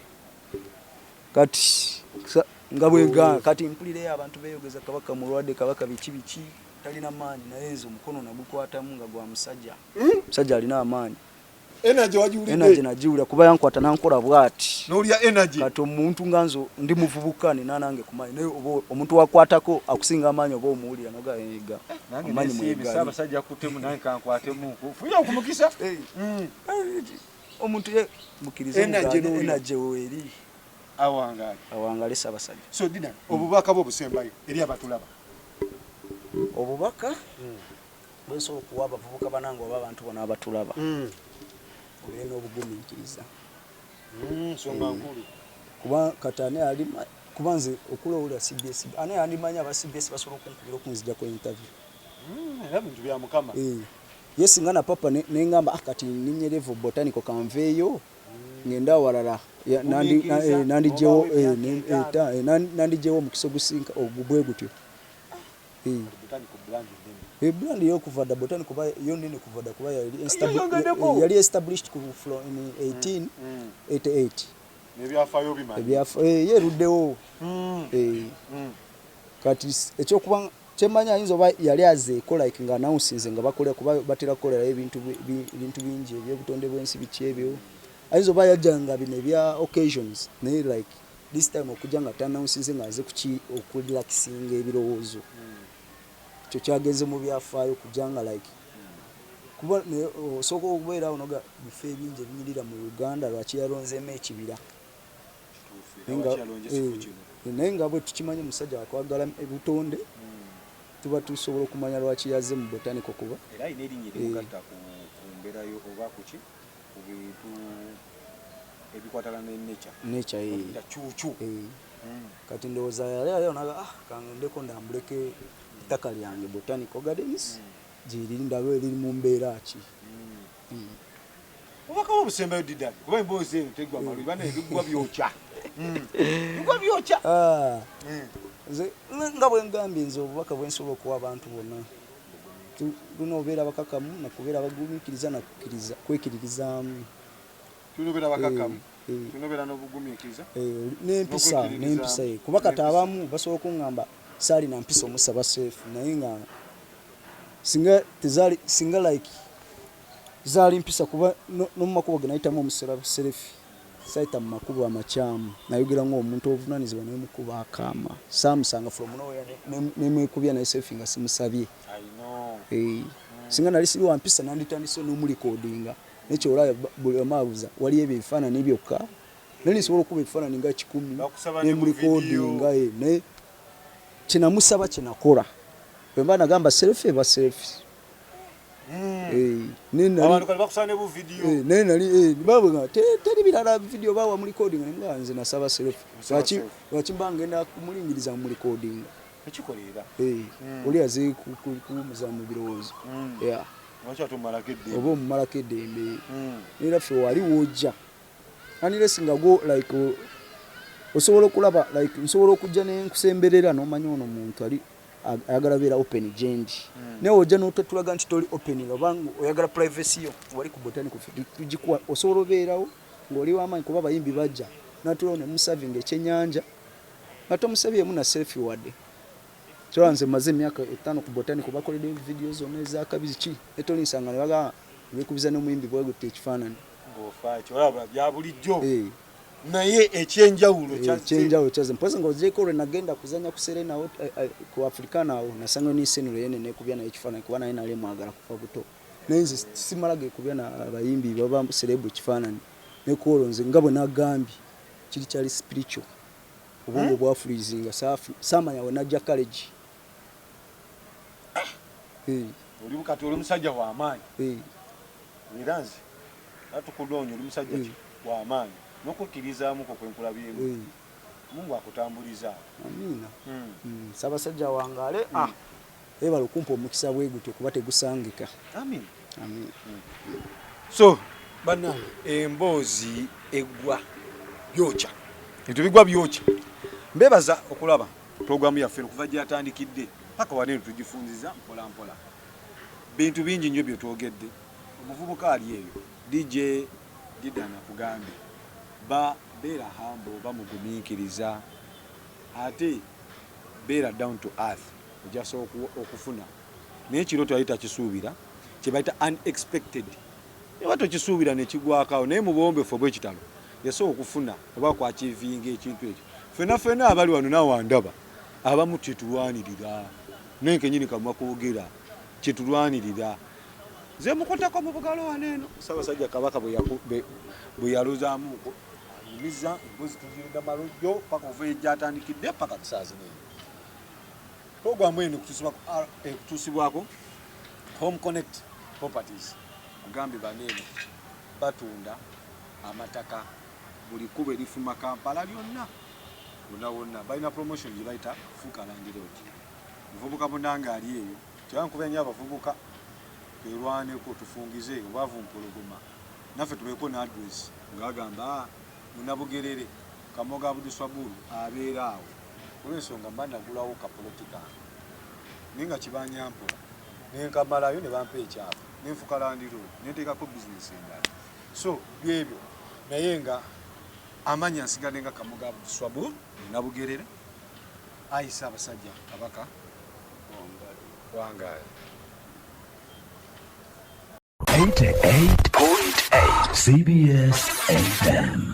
kati nga bwenga kati mpulire abantu beyogeza Kabaka mulwadde Kabaka biki talina maanyi naye nze omukono nagukwatamu nga gwa musajja musajja alina amaanyi energy najiwulira kuba yankwata nankola bwati n'olya energy kati omuntu nganzo ndi muvubuka nange kumanyi naye omuntu wakwatako akusinga amaanyi oba omuwulira noga ega amaanyi mwegali Ssaabasajja kutemu nange kankwatemu fuya okumukisa omuntu ye mukirize energy weri awangale Ssaabasajja so Dida obubaka bwo busembayo eri abatulaba obubaka bweso okuwa abavubuka banange oba abantu bona abatulaba olina obugumiikiriza nsonga nkulu kuba katane ali kubanze okulowula CBS ane andimanya aba CBS basobola okunkubira okunzija ku interview era bintu bya mukama yes ngana papa nengamba akati ninyerevo botanical conveyo ngenda walala nandijewo nandijewo mukiso gusinka ogubwe gutyo brand yo kuvada botanical kuba yo nene kuvada kuba yali established in 1888 nebyafayo bimanyi yeruddewo kati ekyo kuba kyemanya ayinza oba yali azeeko like nga announcing nga bakolera kuba batera kukolera ebintu bingi ebyobutonde bw'ensi biki ebyo ayinza oba yajjanga bino ebya occasions naye like this time okujja nga tanannouncing nga aze okurelaxinga ebirowoozo ekyo kyageze mu byafaayo kujja nga like kuba osooka okubeera onoga bifo ebingi ebinyirira mu Uganda lwaki yalonzeemu ekibira naye nga bwe tukimanyi musajja wakwagala ebutonde tuba tusobola okumanya lwaki yazze mu botanical kuba era ine erinnya erimugatta ku mbeerayo oba kuki ku bintu ebikwatana ne nature kyucu kati ndowooza yali onaga kangendeko ndambuleke ettaka lyange Botanical Gardens gyeri ndabe eriri mu mbeera ki obubaka bw'obusembayo Dida kuba emboozi eyo tegwa malwi bana ebigwa byokya bigwa byokya nga bwengambye nze obubaka bwensobola okuwa abantu bonna tulina obeera bakakamu nakubeera bagumiikiriza nakwekiririzaamu tulina obeera bakakamu tunobera n'obugumiikiriza n'empisa kuba kati abamu basobola okuŋŋamba saali na mpisa omusaba seefu naye nga singa like zaali mpisa kuba no mu makubo ge nayitamu omusaba serefi saita mu makubo amakyamu nayogera ng'omuntu obuvunaanyizibwa naye mukuba akaama saamusanga from nowhere nemwekubya naye seefi nga simusabye singa nali siri wa mpisa nanditandise n'omulikodinga nekyolaba buli amaabuza waliyo ebyo ebifaananyi byokka naye nsobola okuba ebifaananyi nga 10 nemulikodinga naye kyenamusaba kyenakola bwemba nagamba selfie eba selfie nali teri birala video bawa mu recording nga nze nasaba selfie lwaki mba ngenda kumulingiriza mu recording ekikolera oli aze kumuza mu birowoozo oba omumalako eddembe era ffe wali wojja aniresinga go like osobola okulaba like nsobola okujja nenkusemberera n'omanya ono muntu ali ayagala beera open gendi naye ojja n'otatulaga nti toli open obangu oyagala privacy yo wali ku botanical tugikuwa osobola obeerawo ng'oli w'amaanyi kuba abayimbi bajja natulawo ne musavinga ekyennyanja nga tomusabyemu na selfie wadde kyolaba nze maze emyaka 5 ku botanical bakoledde video zonna ezakabizi ki etolinsanga ne bagamba bekubiza n'omuyimbi bwegutta ekifaananyi kyolaba bya bulijjo naye ekyenjawulo kyaze mpoza nga ojeko lwe nagenda kuzanya ku Serena ku Africana awo nasanga n'isenu yene nekubya naye ekifaananyi kuba naye nali mwagala kufa buto naye nze simalaga ekubya na abayimbi baba serebu ekifaananyi ne kuolonze nga bwe nagambye kiri kyali spiritual obwongo bwa freezing samanya we najja college oli bukati oli musajja wa amaanyi miranzi atukunoonya oli musajja wa amaanyi n'okukkirizamu kwenkulabyemu Mungu akutambuliza amina sabasajja wangale ebala okumpa omukisa bwegutyo kuba tegusangika amin so bannange emboozi eggwa byokya etubigwa byokya mbebaza okulaba programu yaffe okuva gyatandikidde paka wanene tugifunziza mpola mpola bintu bingi nnyo byetwogedde omuvubuka ali eyo DJ Didana kugambe beera humble bamugumiikiriza ate beera down to earth ojasa okufuna naye kiro twali kisuubira kye bayita unexpected eba tokisuubira nekigwakawo naye mubombefu bwekitalo yasobola okufuna oba kwakivinga ekintu ekyo fena abali wano nawandaba abamu kyetulwanirira nenkenyini kamwa kwogera kyetulwanirira nze mukotako mu bugalo waneeno Ssaabasajja Kabaka bwe yaluzaamu imiza embuzi tugirinda malujjo paka ova ejjatandikidde paka tusaazine programu eno kutusibwako Home Connect Properties mugambi baneeno batunda amataka buli kuba erifuma Kampala lyonna balina promotion gye bayita fukalangirooti muvubuka munange ali eyo kyankuba nnyo abavubuka erwaneko tufungize obwavu mpologoma naffe tubeeko ne address ng'agamba Munabugerere Kamoga Abuduswabulu abeera awo olw'ensonga mba nagulawo kapolotika ninga kibanyampola nenkamalayo ne bampa ekyafu nenfuka landiro nenteekako bizinesi endala so byebyo naye nga amanya nsigadde nga Kamoga Abuduswabulu Munabugerere ayisa abasajja Kabaka wangaye 88.8 CBS FM.